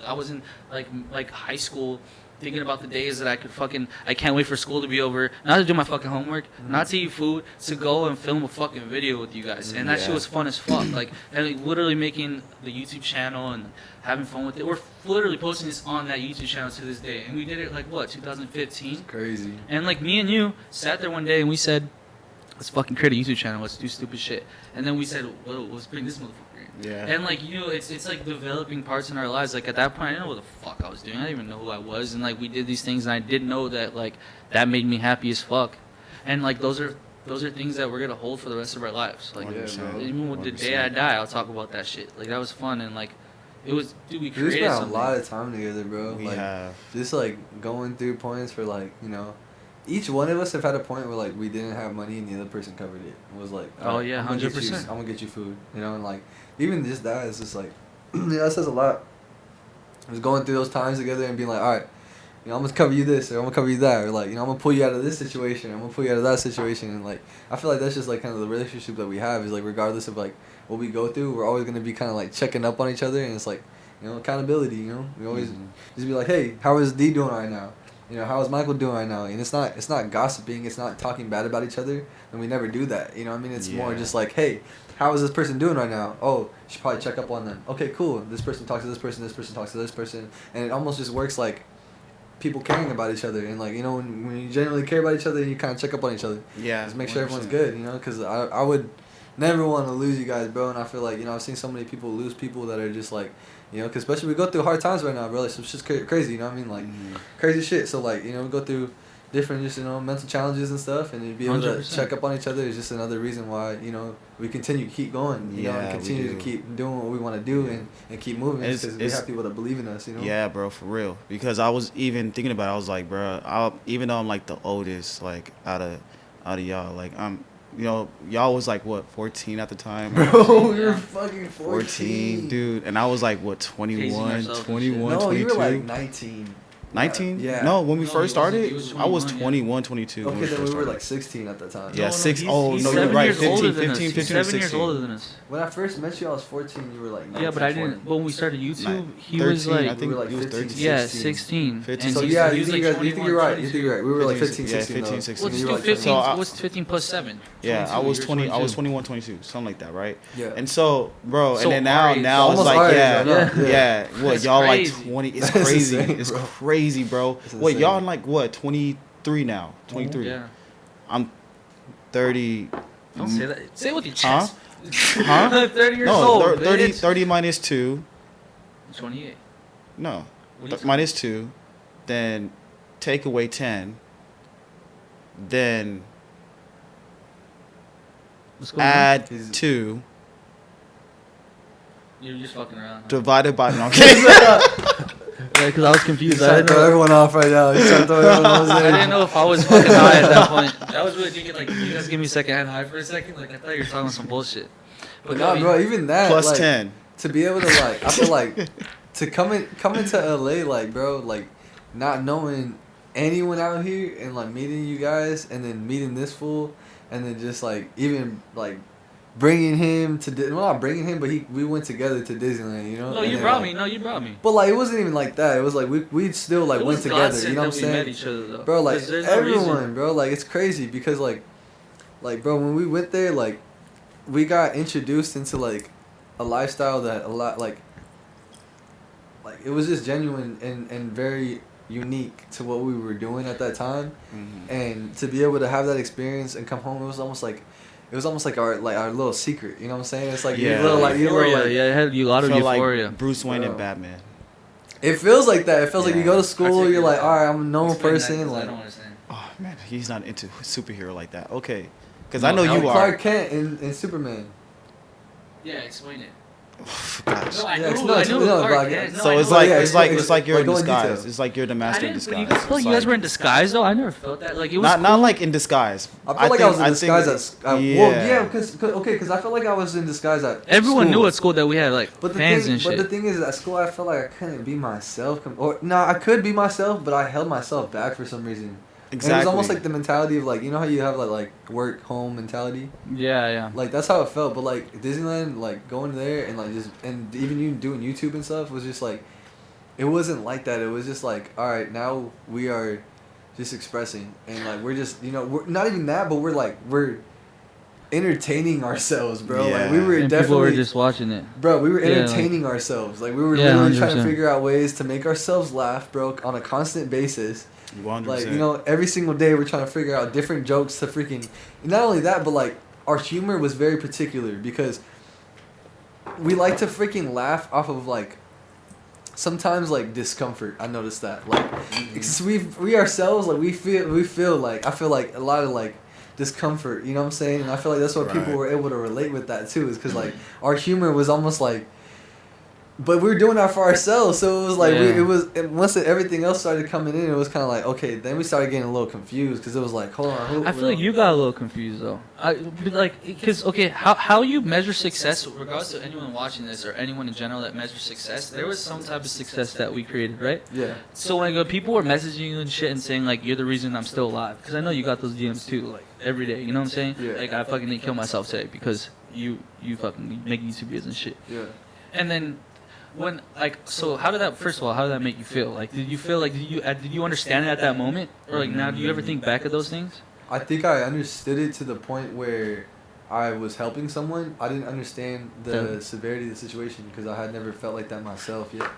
[SPEAKER 1] I was in like high school thinking about the days that I can't wait for school to be over, not to do my fucking homework, not to eat food, to go and film a fucking video with you guys, and that shit was fun as fuck. Like, and like, literally making the YouTube channel and having fun with it. We're literally posting this on that YouTube channel to this day, and we did it like what, 2015?
[SPEAKER 2] It's crazy.
[SPEAKER 1] And like me and you sat there one day and we said, let's fucking create a YouTube channel, let's do stupid shit. And then we said, well, let's bring this motherfucker in. Yeah. And like, you know, it's like developing parts in our lives. Like at that point, I didn't know what the fuck I was doing. I didn't even know who I was. And like we did these things, and I did know that like that made me happy as fuck. And like those are things that we're gonna hold for the rest of our lives. Like even with the day I die, I'll talk about that shit. Like that was fun, and like it was, dude, we created
[SPEAKER 2] spent
[SPEAKER 1] something.
[SPEAKER 2] a lot of time together, bro.
[SPEAKER 3] We
[SPEAKER 2] like
[SPEAKER 3] have.
[SPEAKER 2] Just like going through points for like, you know, each one of us have had a point where like we didn't have money and the other person covered it. It was like,
[SPEAKER 1] oh yeah, 100%.
[SPEAKER 2] I'm gonna get you food, you know, and like even just that is just like, that says a lot. Just going through those times together and being like, all right, you know, I'm gonna cover you this, or I'm gonna cover you that, or like, you know, I'm gonna pull you out of this situation, I'm gonna pull you out of that situation, and like I feel like that's just like kind of the relationship that we have, is like regardless of like what we go through, we're always gonna be kind of like checking up on each other, and it's like, you know, accountability. You know, we always just be like, hey, how is D doing right now? You know, how is Michael doing right now? And it's not gossiping, it's not talking bad about each other, and we never do that. You know what I mean? It's more just like, hey, how is this person doing right now? Oh, you should probably check up on them. Okay, cool. This person talks to this person talks to this person, and it almost just works like people caring about each other, and like, you know, when you genuinely care about each other, you kind of check up on each other. Yeah. Just make sure everyone's good, you know, because I would never want to lose you guys, bro, and I feel like, you know, I've seen so many people lose people that are just like, you know, because especially we go through hard times right now, bro. Like, it's just crazy, you know what I mean? Like, crazy shit. So, like, you know, we go through different, just, you know, mental challenges and stuff, and to be able 100%. To check up on each other is just another reason why, you know, we continue to keep going, you know, and continue to keep doing what we want to do and keep moving, because we have people that believe in us, you know?
[SPEAKER 3] Yeah, bro, for real. Because I was even thinking about it, I was like, bro, even though I'm, like, the oldest, like, out of y'all, like, you know, y'all was like, what, 14 at the time?
[SPEAKER 2] Bro, we were fucking
[SPEAKER 3] 14, dude. And I was like, what, 21, 21,
[SPEAKER 2] no,
[SPEAKER 3] 22?
[SPEAKER 2] You were like 19.
[SPEAKER 3] 19?
[SPEAKER 2] Yeah.
[SPEAKER 3] No, when we first started, I was 21, 22.
[SPEAKER 2] Okay, then we were like 16 at the time.
[SPEAKER 3] Yeah, he's you're right. 15, 15,
[SPEAKER 1] 7 years older than us.
[SPEAKER 2] When I first met you, I was 14. You were like 19.
[SPEAKER 1] Yeah, but I didn't. When we started YouTube, he
[SPEAKER 3] 13,
[SPEAKER 1] was like,
[SPEAKER 3] I think
[SPEAKER 2] like
[SPEAKER 3] he was 13.
[SPEAKER 1] Yeah, 16.
[SPEAKER 3] 15.
[SPEAKER 2] So yeah, you think you're right. You think you're right. We were like 15, 16.
[SPEAKER 3] Yeah, 15, 16.
[SPEAKER 1] Let's do 15. What's 15 plus 7?
[SPEAKER 3] Yeah, I was 20. I was 21, 22, something like that, right?
[SPEAKER 2] Yeah.
[SPEAKER 3] And so, bro,
[SPEAKER 1] So
[SPEAKER 3] and then now it's like, yeah. What, y'all like 20? It's crazy. It's crazy, bro. Wait, y'all in like what, 23 now? 23.
[SPEAKER 1] Yeah.
[SPEAKER 3] I'm 30.
[SPEAKER 1] Don't say that. Say it with your chest.
[SPEAKER 3] Huh?
[SPEAKER 1] 30 years old.
[SPEAKER 3] 30 minus 2.
[SPEAKER 1] 28.
[SPEAKER 3] No. Minus 2. Then take away 10. Then add 2.
[SPEAKER 1] You're just fucking around. Huh?
[SPEAKER 3] Divided by no. I'm kidding.
[SPEAKER 1] Yeah, because I was confused.
[SPEAKER 2] He's trying to throw everyone off right now. He's trying to throw everyone off.
[SPEAKER 1] I didn't know if I was fucking high at that point. I was really thinking, like, you guys give me secondhand high for a second. Like, I thought you were talking some bullshit.
[SPEAKER 2] But no, bro, even that.
[SPEAKER 3] Plus
[SPEAKER 2] like,
[SPEAKER 3] 10.
[SPEAKER 2] To be able to, like, I feel like, to come into LA, like, bro, like, not knowing anyone out here and, like, meeting you guys and then meeting this fool and then just, like, even, like, bringing him to well, not bringing him, but we went together to Disneyland, you know.
[SPEAKER 1] No, you brought me.
[SPEAKER 2] But like, it wasn't even like that. It was like we still like went together. You know what I'm saying?
[SPEAKER 1] Met each other, though.
[SPEAKER 2] Bro, like
[SPEAKER 1] there's
[SPEAKER 2] everyone,
[SPEAKER 1] no
[SPEAKER 2] bro, like it's crazy because like bro, when we went there, like we got introduced into like a lifestyle that a lot like it was just genuine and very unique to what we were doing at that time, and to be able to have that experience and come home, it was almost like our little secret, you know what I'm saying? It's like
[SPEAKER 3] yeah,
[SPEAKER 1] it had a lot of euphoria.
[SPEAKER 3] Like Bruce Wayne and Batman.
[SPEAKER 2] It feels like that. It feels like you go to school, you're like, all right, I'm a known person.
[SPEAKER 1] I
[SPEAKER 2] like,
[SPEAKER 1] don't understand.
[SPEAKER 3] Oh man, he's not into superhero like that. Okay, because I know you are.
[SPEAKER 2] Clark Kent in Superman.
[SPEAKER 1] Yeah, explain it.
[SPEAKER 3] Gosh.
[SPEAKER 1] No, I
[SPEAKER 2] Yeah,
[SPEAKER 1] knew.
[SPEAKER 2] no,
[SPEAKER 1] I knew.
[SPEAKER 2] no,
[SPEAKER 1] Clark
[SPEAKER 2] like,
[SPEAKER 1] Kent.
[SPEAKER 3] So
[SPEAKER 1] I
[SPEAKER 3] it's
[SPEAKER 1] know.
[SPEAKER 3] like
[SPEAKER 2] Yeah,
[SPEAKER 3] it's like you're in
[SPEAKER 2] go in
[SPEAKER 3] disguise.
[SPEAKER 2] detail.
[SPEAKER 3] It's like you're the master in
[SPEAKER 1] But
[SPEAKER 3] disguise.
[SPEAKER 1] you guys feel like
[SPEAKER 3] It's
[SPEAKER 1] you guys
[SPEAKER 3] like-
[SPEAKER 1] were in disguise though. I never felt that. Like it was
[SPEAKER 3] not like in disguise.
[SPEAKER 2] I feel like I was in disguise at
[SPEAKER 3] yeah.
[SPEAKER 2] well, yeah, because I felt like I was in disguise at
[SPEAKER 1] everyone
[SPEAKER 2] school.
[SPEAKER 1] knew at school that we had like fans and shit.
[SPEAKER 2] But the thing is, at school, I felt like I couldn't be myself. I could be myself, but I held myself back for some reason.
[SPEAKER 3] Exactly.
[SPEAKER 2] And it was almost like the mentality of like, you know how you have like work home mentality.
[SPEAKER 1] Yeah.
[SPEAKER 2] Like that's how it felt. But like Disneyland, like going there and like just and even you doing YouTube and stuff was just like, it wasn't like that. It was just like, all right, now we are just expressing and like we're just we're not even that, but we're entertaining ourselves, bro.
[SPEAKER 3] Yeah.
[SPEAKER 2] Like we were
[SPEAKER 1] And
[SPEAKER 2] definitely
[SPEAKER 1] people were just watching it.
[SPEAKER 2] Bro, we were
[SPEAKER 1] Yeah,
[SPEAKER 2] entertaining ourselves. Like we were
[SPEAKER 1] Yeah,
[SPEAKER 2] literally trying to
[SPEAKER 1] 100%.
[SPEAKER 2] figure out ways to make ourselves laugh, bro, on a constant basis.
[SPEAKER 3] 100%.
[SPEAKER 2] Like, every single day we're trying to figure out different jokes to freaking. Not only that, but like our humor was very particular because we like to freaking laugh off of like sometimes like discomfort. I noticed that like because we ourselves like we feel like I feel like a lot of like discomfort. You know what I'm saying? And I feel like that's what people were able to relate with that too, is because like our humor was almost like. But we were doing that for ourselves, so it was like once everything else started coming in, it was kind of like okay. Then we started getting a little confused because it was like, hold on.
[SPEAKER 1] I feel like you got a little confused though. Because how you measure success, regardless to anyone watching this or anyone in general that measures success, there was some type of success that we created, right?
[SPEAKER 2] Yeah.
[SPEAKER 1] So when people were messaging you and shit and saying like you're the reason I'm still alive, because I know you got those DMs too, like every day. You know what I'm saying?
[SPEAKER 2] Yeah.
[SPEAKER 1] Like I fucking didn't kill myself today because you fucking make YouTube videos and shit.
[SPEAKER 2] Yeah.
[SPEAKER 1] And then. When so how did that make you feel? Like did you feel like did you understand it at that moment, or like now do you ever think back of those things?
[SPEAKER 2] I think I understood it to the point where I was helping someone. I didn't understand the severity of the situation because I had never felt like that myself yet.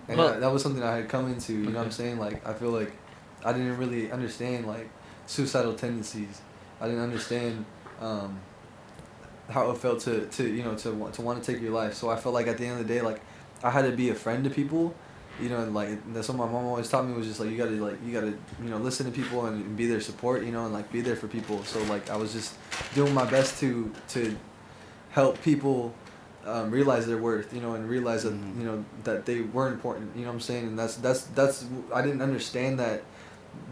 [SPEAKER 2] And that was something I had come into, you know what I'm saying? Like, I feel like I didn't really understand, like, suicidal tendencies. I didn't understand how it felt to want to take your life. So I felt like at the end of the day, like, I had to be a friend to people, and like that's what my mom always taught me, was just like you gotta listen to people and be their support, and like be there for people. So like I was just doing my best to help people realize their worth, and realize that that they were important. You know what I'm saying? And that's I didn't understand that.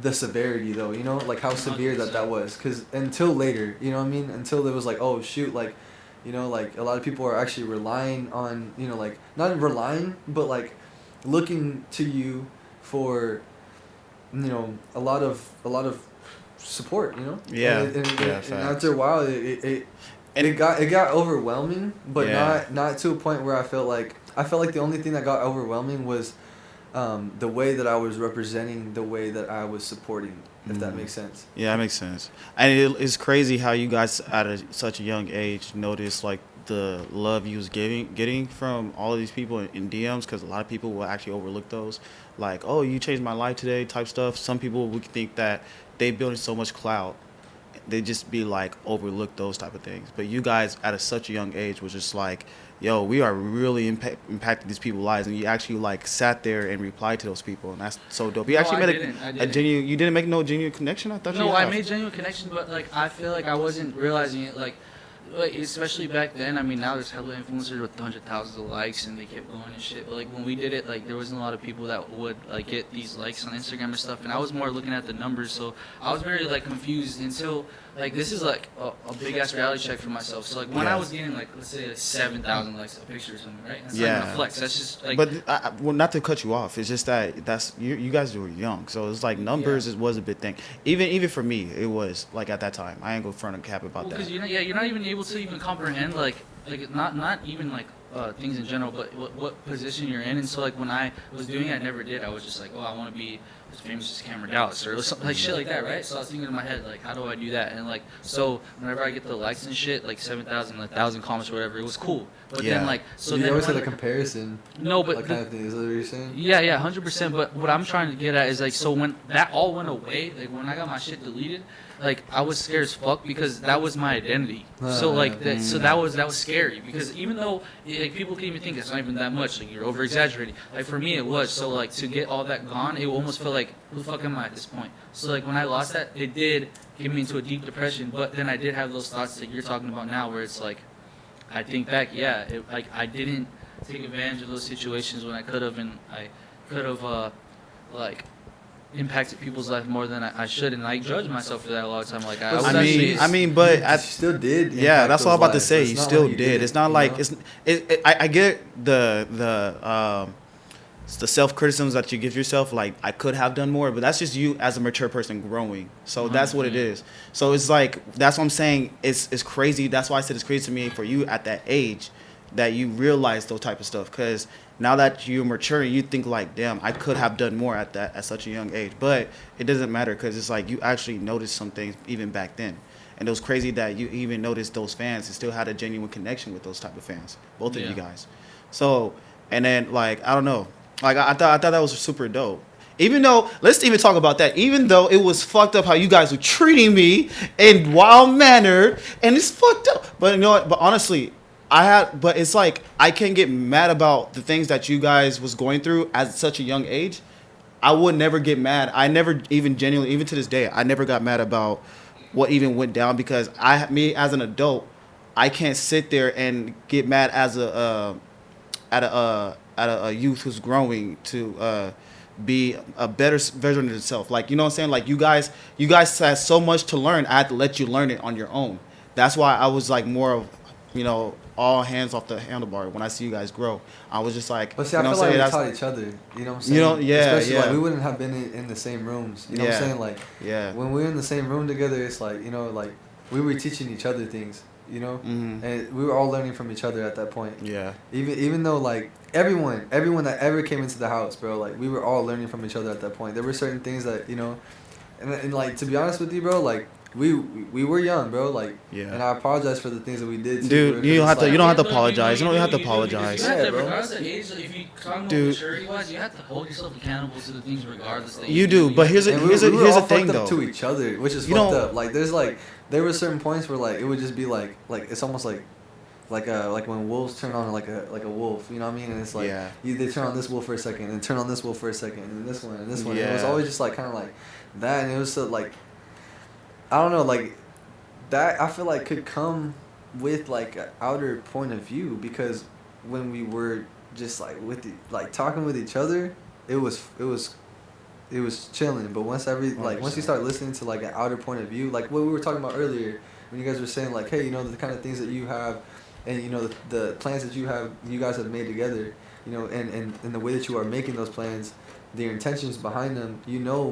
[SPEAKER 2] The severity though, like how severe that was, because until later, you know what I mean, until it was like, oh shoot, like like a lot of people are actually relying on, like not relying but like looking to you for a lot of support,
[SPEAKER 3] yeah.
[SPEAKER 2] And after a while it got overwhelming, but not to a point where I felt like the only thing that got overwhelming was the way that I was representing, the way that I was supporting, if that makes sense.
[SPEAKER 3] Yeah, that makes sense. And it's crazy how you guys at such a young age noticed like the love you was getting from all of these people in DMs, because a lot of people will actually overlook those. Like, oh, you changed my life today type stuff. Some people would think that they building so much clout, they just be like overlook those type of things. But you guys at such a young age was just like, yo, we are really impacting these people's lives, and you actually like sat there and replied to those people, and that's so dope. You actually made a genuine. You didn't make no genuine connection. I thought.
[SPEAKER 1] No, I made genuine connection, but like I feel like I wasn't realizing it. Like like, especially back then. I mean, now there's hella influencers with hundred thousands of likes, and they kept going and shit. But like when we did it, like there wasn't a lot of people that would like get these likes on Instagram and stuff. And I was more looking at the numbers, so I was very like confused until like this is like a big ass reality check for myself. So like when I was getting like let's say like 7,000 likes a picture or something, right? That's not even a flex. That's just like.
[SPEAKER 3] But well, not to cut you off, it's just that that's you guys were young, so it's like numbers was a big thing. Even for me, it was like at that time. I ain't go front and cap about that.
[SPEAKER 1] Because you're not even able to even comprehend like not even like things in general, but what position you're in. And so like when I was doing it, I never did. I was just like, oh, I want to be as famous as Cameron Dallas or something like shit like that, right? So I was thinking in my head like, how do I do that? And like so whenever I get the likes and shit, like 7,000, 1,000 comments or whatever, it was cool. But then like so
[SPEAKER 2] you
[SPEAKER 1] then
[SPEAKER 2] always had a comparison.
[SPEAKER 1] No, but
[SPEAKER 2] like kind of thing. Is that what you're saying?
[SPEAKER 1] Yeah, 100%. But what I'm trying to get at is like so when that all went away, like when I got my shit deleted. Like I was scared as fuck because that was my identity. So like that, so that was scary because even though like people can even think it's not even that much, like you're over exaggerating. Like for me it was. So like to get all that gone, it almost felt like who the fuck am I at this point? So like when I lost that, it did get me into a deep depression. But then I did have those thoughts that you're talking about now, where it's like I think back, like I didn't take advantage of those situations when I could have, and I could have like. Impacted people's life more than I should, and I judged myself for that a lot of time. Like
[SPEAKER 3] I mean, but
[SPEAKER 2] you still did.
[SPEAKER 3] Yeah, that's what I'm about to say.
[SPEAKER 2] It's
[SPEAKER 3] You still
[SPEAKER 2] like
[SPEAKER 3] did. It's not like I get the self criticisms that you give yourself. Like I could have done more, but that's just you as a mature person growing. So that's what it is. So it's like that's what I'm saying. It's crazy. That's why I said it's crazy to me for you at that age that you realize those type of stuff, because now that you're maturing, you think like, damn, I could have done more at such a young age. But it doesn't matter because it's like you actually noticed some things even back then. And it was crazy that you even noticed those fans and still had a genuine connection with those type of fans, both of you guys. So, and then like, I don't know. Like I thought that was super dope. Even though, let's even talk about that. Even though it was fucked up how you guys were treating me in wild mannered, and it's fucked up. But you know what? But honestly, but it's like I can't get mad about the things that you guys was going through at such a young age. I would never get mad. I never even genuinely, even to this day, I never got mad about what even went down, because me as an adult, I can't sit there and get mad as at a youth who's growing to be a better version of itself. Like, you know what I'm saying? Like you guys had so much to learn. I had to let you learn it on your own. That's why I was like more of, all hands off the handlebar when I see you guys grow. I was just like,
[SPEAKER 2] but see, I feel like we taught each other. You know what I'm saying? Especially like we wouldn't have been in the same rooms. You know what I'm saying? Like when we were in the same room together, it's like, like we were teaching each other things. And we were all learning from each other at that point. Yeah. Even though like everyone that ever came into the house, bro, like we were all learning from each other at that point. There were certain things that and like to be honest with you, bro, like. We were young, bro. Like, and I apologize for the things that we did. Too,
[SPEAKER 3] dude, you don't have to. You don't have to apologize. You don't have to apologize.
[SPEAKER 1] Regardless of age, if you talk about maturity-wise, you have to hold yourself accountable to the things, regardless.
[SPEAKER 3] You do, but here's a thing though.
[SPEAKER 2] To each other, which is fucked up. Like, there were certain points where like it would just be like it's almost like when wolves turn on like a wolf, you know what I mean? And it's like they turn on this wolf for a second, and turn on this wolf for a second, and this one and this one. Yeah. And it was always just like kind of like that, and it was so like. I don't know, like, that I feel like could come with, like, an outer point of view, because when we were just, like, talking with each other, it was chilling, but once you start listening to, like, an outer point of view, like what we were talking about earlier, when you guys were saying, like, hey, the kind of things that you have, and, the plans that you guys have made together, and the way that you are making those plans, your intentions behind them,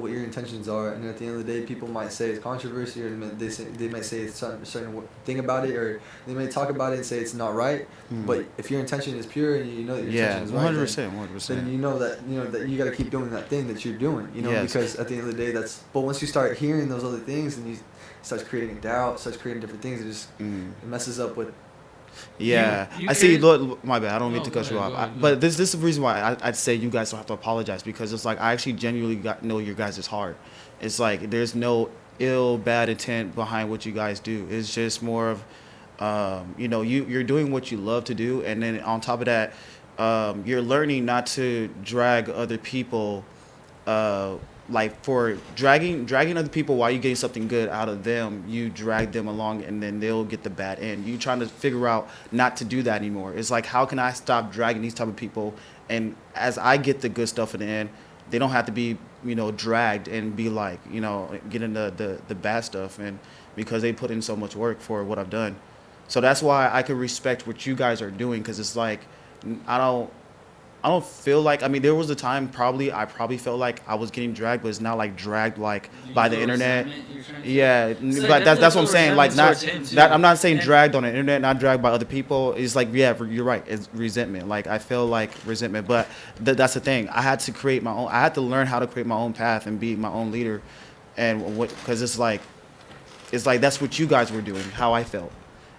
[SPEAKER 2] what your intentions are, and at the end of the day, people might say it's controversy, or they might say it's a certain thing about it, or they may talk about it and say it's not right. But if your intention is pure and you know that your intention is right, 100%, then you know that you got to keep doing that thing that you're doing, because at the end of the day, but once you start hearing those other things and you start creating doubt, starts creating different things, it just it messes up with.
[SPEAKER 3] Yeah, I see. Look, my bad. I don't mean to cut you off. But this is the reason why I'd say you guys don't have to apologize, because it's like I actually genuinely know your guys' heart. It's like there's no bad intent behind what you guys do. It's just more of, you're doing what you love to do, and then on top of that, you're learning not to drag other people like for dragging other people while you're getting something good out of them, you drag them along and then they'll get the bad end. You trying to figure out not to do that anymore. It's like, how can I stop dragging these type of people? And as I get the good stuff in the end, they don't have to be, dragged and be like, getting the bad stuff. And because they put in so much work for what I've done. So that's why I can respect what you guys are doing. Cause it's like, I don't feel like, there was a time I probably felt like I was getting dragged, but it's not like dragged like by the internet. Yeah, but that's what I'm saying. Like I'm not saying dragged on the internet, not dragged by other people. It's like, yeah, you're right. It's resentment. Like I feel like resentment, but that's the thing. I had to create my own. I had to learn how to create my own path and be my own leader, and because it's like that's what you guys were doing. How I felt,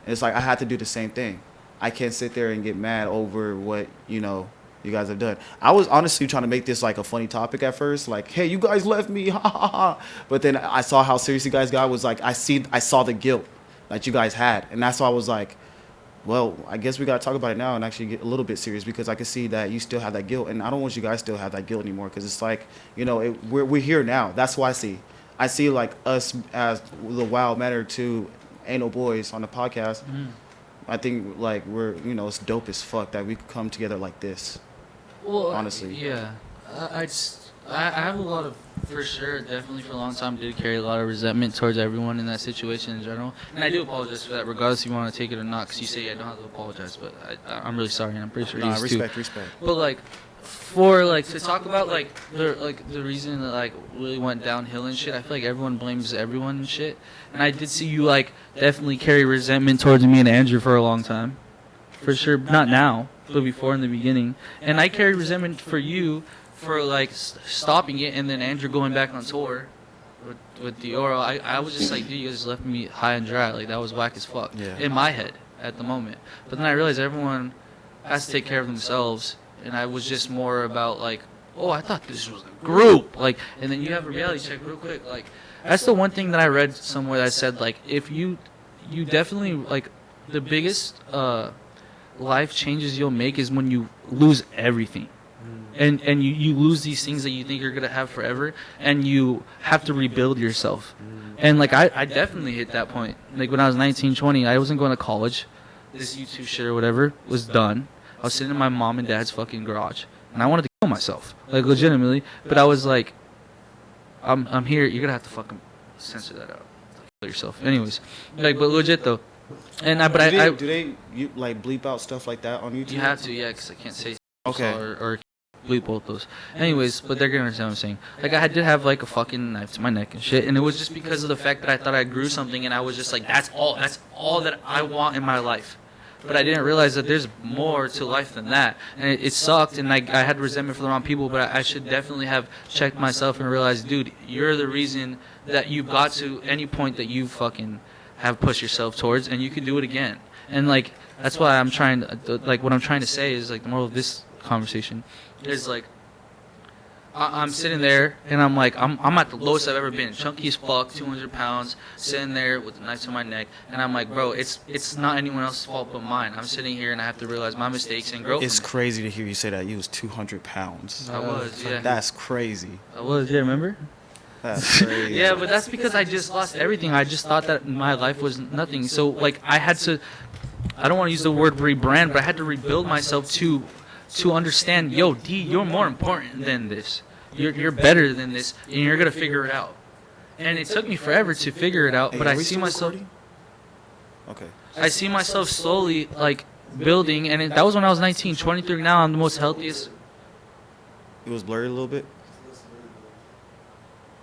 [SPEAKER 3] and it's like I had to do the same thing. I can't sit there and get mad over what you guys have done. I was honestly trying to make this like a funny topic at first, like, hey, you guys left me, ha ha ha. But then I saw how serious you guys got. Was like, I saw the guilt that you guys had, and that's why I was like, well, I guess we gotta talk about it now and actually get a little bit serious, because I can see that you still have that guilt, and I don't want you guys still have that guilt anymore, because it's like, we're here now. That's what I see like us as the Wild Matter to Ain't No Boys on the podcast. I think like we're it's dope as fuck that we could come together like this.
[SPEAKER 1] Well,
[SPEAKER 3] honestly,
[SPEAKER 1] yeah, I have a lot of, for sure, definitely for a long time did carry a lot of resentment towards everyone in that situation in general, and I do apologize for that, regardless if you want to take it or not, because you say I don't have to apologize, but I'm really sorry, and I'm pretty sure you
[SPEAKER 3] respect.
[SPEAKER 1] But like, for like to talk about like the reason that like really went downhill and shit, I feel like everyone blames everyone and shit, and I did see you like definitely carry resentment towards me and Andrew for a long time, for sure, not now. But before in the beginning, and I carried resentment for you for like stopping it, and then Andrew going back on tour with Dioro. I was just like, dude, you guys left me high and dry. Like that was whack as fuck in my head at the moment. But then I realized everyone has to take care of themselves, and I was just more about like, oh, I thought this was a group. Like, and then you have a reality check real quick. Like that's the one thing that I read somewhere that said like if you definitely like the biggest life changes you'll make is when you lose everything, and you lose these things that you think you're gonna have forever, and you have to rebuild yourself. And like I definitely hit that point. Like when I was 19, 20, I wasn't going to college. This YouTube shit or whatever was done. I was sitting in my mom and dad's fucking garage, and I wanted to kill myself, like legitimately. But I was like, I'm here. You're gonna have to fucking censor that out. Kill yourself. Anyways, like, but legit though. And
[SPEAKER 3] do they like bleep out stuff like that on YouTube?
[SPEAKER 1] You have to, yeah, because I can't say
[SPEAKER 3] okay
[SPEAKER 1] or bleep both those. Anyways, but they're gonna understand what I'm saying. Like I did have like a fucking knife to my neck and shit, and it was just because of the fact that I thought I grew something, and I was just like, that's all that I want in my life. But I didn't realize that there's more to life than that, and it sucked, and I had resentment for the wrong people. But I should definitely have checked myself and realized, dude, you're the reason that you got to any point that you fucking have pushed yourself towards, and you can do it again. And like that's why I'm trying to like what I'm trying to say is like the moral of this conversation is like I'm sitting there and I'm like I'm at the lowest I've ever been, chunky as fuck, 200 pounds, sitting there with a knife to my neck, and I'm like, bro, it's not anyone else's fault but mine. I'm sitting here and I have to realize my mistakes and grow.
[SPEAKER 3] It's crazy to hear you say that you was 200 pounds.
[SPEAKER 1] I was, yeah.
[SPEAKER 3] That's crazy.
[SPEAKER 1] I was, yeah. Remember?
[SPEAKER 3] That's crazy.
[SPEAKER 1] Yeah, but that's because I just lost everything. I just thought that my life was nothing. So like I had to, I don't want to use the word rebrand, but I had to rebuild myself to understand, yo, D, you're more important than this. You're better than this, and you're gonna figure it out. And it took me forever to figure it out, but I see myself.
[SPEAKER 3] Okay.
[SPEAKER 1] I see myself slowly like building, and that was when I was 19. 23 now, I'm the most healthiest.
[SPEAKER 3] It was blurry a little bit.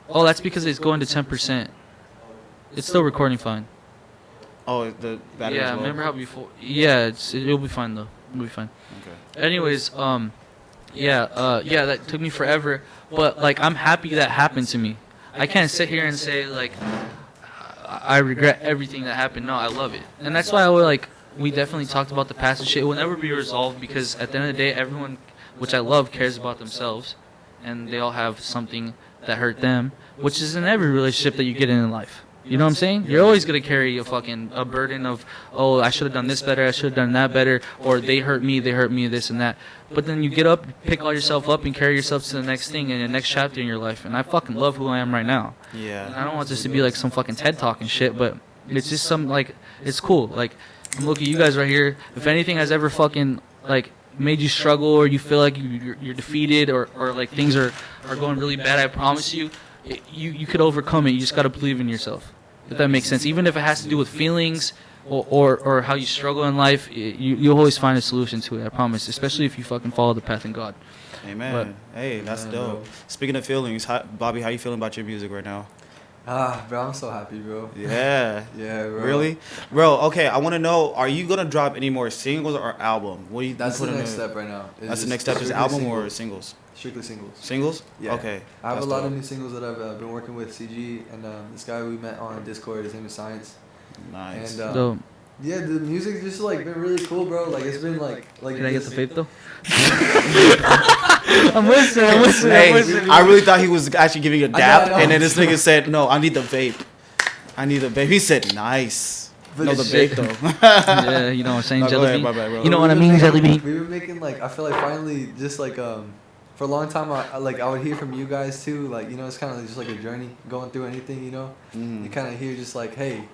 [SPEAKER 1] Oh, that's because it's going to 10%. It's still recording fine.
[SPEAKER 3] Oh, the battery.
[SPEAKER 1] Yeah, remember how before? Yeah, it'll be fine though. It'll be fine.
[SPEAKER 3] Okay.
[SPEAKER 1] Anyways, yeah, that took me forever, but like I'm happy that happened to me. I can't sit here and say like I regret everything that happened. No, I love it, and that's why we definitely talked about the past and shit. It will never be resolved because at the end of the day, everyone, which I love, cares about themselves, and they all have something that hurt them, which is in every relationship that you get in life. You know what I'm saying? You're always gonna carry a burden of, oh, I should have done this better, I should have done that better, or they hurt me, this and that. But then you get up, pick all yourself up, and carry yourself to the next thing and the next chapter in your life. And I fucking love who I am right now.
[SPEAKER 3] Yeah.
[SPEAKER 1] And I don't want this to be like some fucking TED talk and shit, but it's just some like it's cool. Like I'm looking at you guys right here. If anything has ever fucking like made you struggle or you feel like you're defeated or like things are going really bad, I promise you. You could overcome it. You just gotta believe in yourself. If that makes sense. Even if it has to do with feelings or how you struggle in life, you'll always find a solution to it. I promise. Especially if you fucking follow the path in God.
[SPEAKER 3] Amen.
[SPEAKER 1] But,
[SPEAKER 3] hey, that's dope. Speaking of feelings, Bobby, how you feeling about your music right now?
[SPEAKER 2] Bro, I'm so happy, bro.
[SPEAKER 3] Yeah.
[SPEAKER 2] Yeah, bro.
[SPEAKER 3] Really? Bro, okay, I want to know, are you going to drop any more singles or album? What do you
[SPEAKER 2] That's the next step right now.
[SPEAKER 3] That's the next step is album or singles?
[SPEAKER 2] Strictly singles.
[SPEAKER 3] Singles?
[SPEAKER 2] Yeah.
[SPEAKER 3] Okay.
[SPEAKER 2] I have a lot of new singles that I've been working with CG and this guy we met on Discord. His name is Science.
[SPEAKER 3] Nice.
[SPEAKER 2] And yeah, the music's just like been really cool, bro. Like it's been like.
[SPEAKER 1] Can I get the vape though? I'm listening.
[SPEAKER 3] Hey, I really thought he was actually giving a dap, and then this nigga said, "No, I need the vape. I need the vape." He said, "Nice."
[SPEAKER 2] But
[SPEAKER 3] no, the vape though.
[SPEAKER 1] Yeah, you know what I'm saying,
[SPEAKER 3] No,
[SPEAKER 1] Jelly
[SPEAKER 3] ahead,
[SPEAKER 1] Bean.
[SPEAKER 3] my bad, bro.
[SPEAKER 1] You know what I mean, Jelly Bean.
[SPEAKER 2] We've been making like I feel like finally just like for a long time I would hear from you guys too, like you know it's kind of just like a journey going through anything, you know. You kind of hear just like, hey,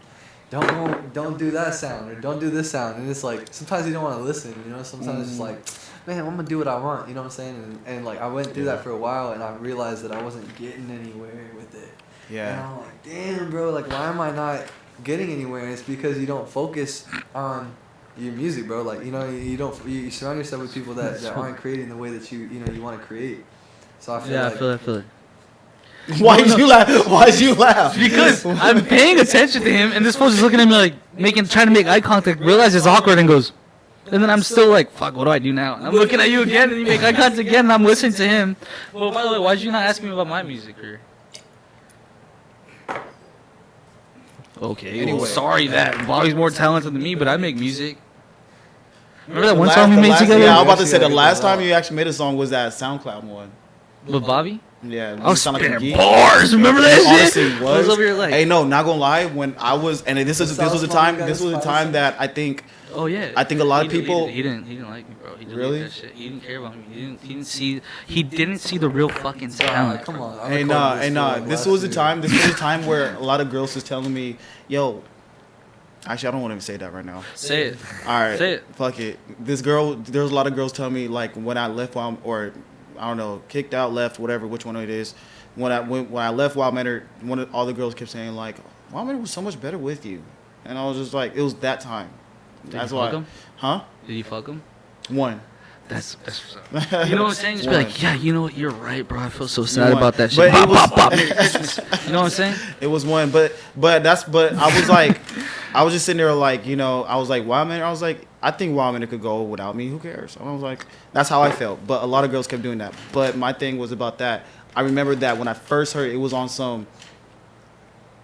[SPEAKER 2] don't do that sound or don't do this sound, and it's like sometimes you don't want to listen, you know. Sometimes it's just like, man, I'm gonna do what I want, you know what I'm saying? And like I went through that for a while, and I realized that I wasn't getting anywhere with it. Yeah. And I'm like, damn, bro, like why am I not getting anywhere? And it's because you don't focus on your music, bro. Like you know, you surround yourself with people that aren't creating the way that you want to create. So I feel like.
[SPEAKER 1] I feel it.
[SPEAKER 3] Why'd you laugh?
[SPEAKER 1] Because I'm paying attention to him, and this fool's just looking at me like trying to make eye contact, realize it's awkward, and goes. And then I'm still like, fuck, what do I do now? And I'm looking at you again, and you make eye contact again, and I'm listening to him. Well, by the way, why did you not ask me about my music career? Okay, anyway. Well, sorry that Bobby's more talented than me, but I make music. Remember that one song we made together?
[SPEAKER 3] Yeah, I was about to say the last time you actually made a song was that SoundCloud one.
[SPEAKER 1] With Bobby?
[SPEAKER 3] Yeah,
[SPEAKER 1] I was spitting bars. Remember that
[SPEAKER 3] honestly
[SPEAKER 1] shit? Was over your leg.
[SPEAKER 3] Hey, no, not gonna lie. When I was, and this was a time that I think.
[SPEAKER 1] Oh yeah.
[SPEAKER 3] I think a lot of people.
[SPEAKER 1] He didn't like me, bro. He deleted
[SPEAKER 3] really?
[SPEAKER 1] that shit. He didn't care about me. He didn't see the real fucking talent.
[SPEAKER 2] Come on.
[SPEAKER 3] Hey, nah. This was a time where a lot of girls was telling me, yo. Actually, I don't want to say that right now.
[SPEAKER 1] Say it.
[SPEAKER 3] All right.
[SPEAKER 1] Say it.
[SPEAKER 3] Fuck it. There was a lot of girls telling me like when I left or I don't know, kicked out, left, whatever, which one it is. When I left Wild Manor, all the girls kept saying like, Wild Manor was so much better with you, and I was just like, it was that time. That's why.
[SPEAKER 1] Him?
[SPEAKER 3] Huh?
[SPEAKER 1] Did you fuck him?
[SPEAKER 3] One.
[SPEAKER 1] That's you know what I'm saying? Just be like, yeah, you know what? You're right, bro. I feel so sad about that shit.
[SPEAKER 3] But
[SPEAKER 1] pop. You know what I'm saying?
[SPEAKER 3] It was one, but I was like, I was just sitting there like, you know, I was like, Wild Manor. I was like, I think Wild Manor could go without me. Who cares? I was like, that's how I felt. But a lot of girls kept doing that. But my thing was about that. I remember that when I first heard it, it was on some.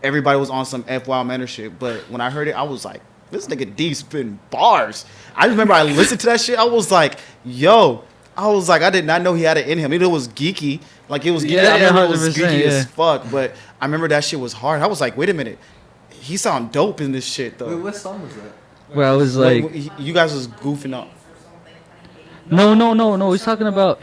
[SPEAKER 3] Everybody was on some F Wild Manor shit. But when I heard it, I was like, this nigga D spitting bars. I remember I listened to that shit. I was like, yo. I did not know he had it in him. It was geeky. Like, it was geeky.
[SPEAKER 1] Yeah,
[SPEAKER 3] I remember it was geeky
[SPEAKER 1] yeah.
[SPEAKER 3] as fuck. But I remember that shit was hard. I was like, wait a minute. He sound dope in this shit, though.
[SPEAKER 2] Wait, what song was that?
[SPEAKER 1] Where I was like,
[SPEAKER 3] you guys was goofing up.
[SPEAKER 1] No. He's talking about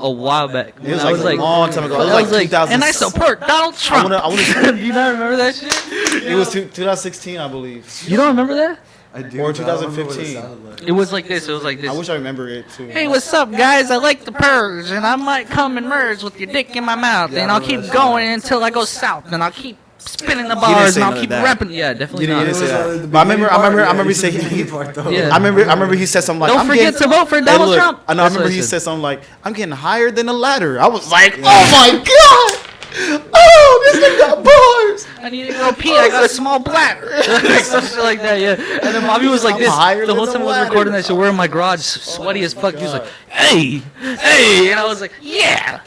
[SPEAKER 1] a while back.
[SPEAKER 3] It was like a long time ago. It was like 2000.
[SPEAKER 1] And I support Donald Trump. Do you not remember that shit?
[SPEAKER 3] It was 2016, I believe.
[SPEAKER 1] You don't remember that?
[SPEAKER 2] I do.
[SPEAKER 3] Or 2015.
[SPEAKER 1] It was like this.
[SPEAKER 3] I wish I remember it too.
[SPEAKER 1] Hey, what's up, guys? I like the purge, and I might come and merge with your dick in my mouth, and I'll keep going until I go south, and I'll keep spinning the bars, and I'll keep rapping. Yeah, definitely not.
[SPEAKER 3] But I remember he said I remember he said something like,
[SPEAKER 1] don't forget to vote for Donald Trump.
[SPEAKER 3] I remember he said something like, I'm getting higher than a ladder. I was like, oh my god. Oh, this nigga got bars.
[SPEAKER 1] I need to go pee. I got a small bladder. Some shit like that, yeah. And then Bobby was like this the whole time I was recording that shit. We're in my garage, sweaty as fuck. He was like, hey, and I was like, yeah,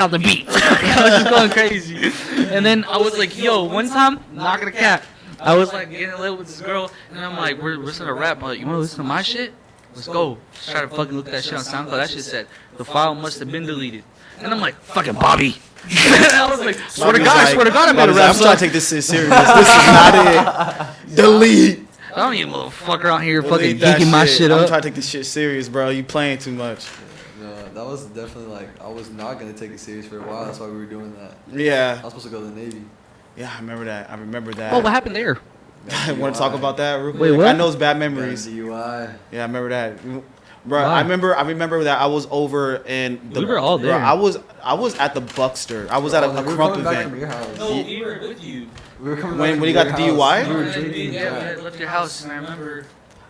[SPEAKER 1] on the beat. I was just going crazy. And then I was like, yo, one time, not gonna cap. I was like getting lit with this girl, and I'm like, we're listening to rap. I'm like, you wanna listen to my shit? Let's go. Just try to fucking look at that shit on SoundCloud. That shit said the file must have been deleted. And I'm like, fucking Bobby. I was like, swear to God, I'm gonna rap.
[SPEAKER 3] I'm trying to take this shit serious. This is not it. Delete.
[SPEAKER 1] I don't need a motherfucker out here fucking
[SPEAKER 3] Delete
[SPEAKER 1] geeking my shit up.
[SPEAKER 3] I'm trying to take this shit serious, bro. You playing too much.
[SPEAKER 2] No, that was definitely like I was not gonna take it serious for a while. That's why we were doing that.
[SPEAKER 3] Yeah.
[SPEAKER 2] I was supposed to go to the Navy.
[SPEAKER 3] Yeah, I remember that.
[SPEAKER 1] Oh, what happened there?
[SPEAKER 3] I want to talk about that real quick.
[SPEAKER 1] Wait, what?
[SPEAKER 3] I know it's bad memories.
[SPEAKER 2] DUI.
[SPEAKER 3] Yeah, I remember that. Bro,
[SPEAKER 1] Why?
[SPEAKER 3] I remember that I was over in the.
[SPEAKER 1] We were all there.
[SPEAKER 3] Bro, I was at the Buckster. I was at a crump event.
[SPEAKER 2] From your house.
[SPEAKER 1] No, we were with you.
[SPEAKER 2] We were coming
[SPEAKER 3] When
[SPEAKER 2] back
[SPEAKER 3] you
[SPEAKER 2] from
[SPEAKER 3] got the
[SPEAKER 2] your
[SPEAKER 3] DUI?
[SPEAKER 2] house. We were
[SPEAKER 1] Yeah,
[SPEAKER 2] drinking.
[SPEAKER 1] we had left your house, and I remember.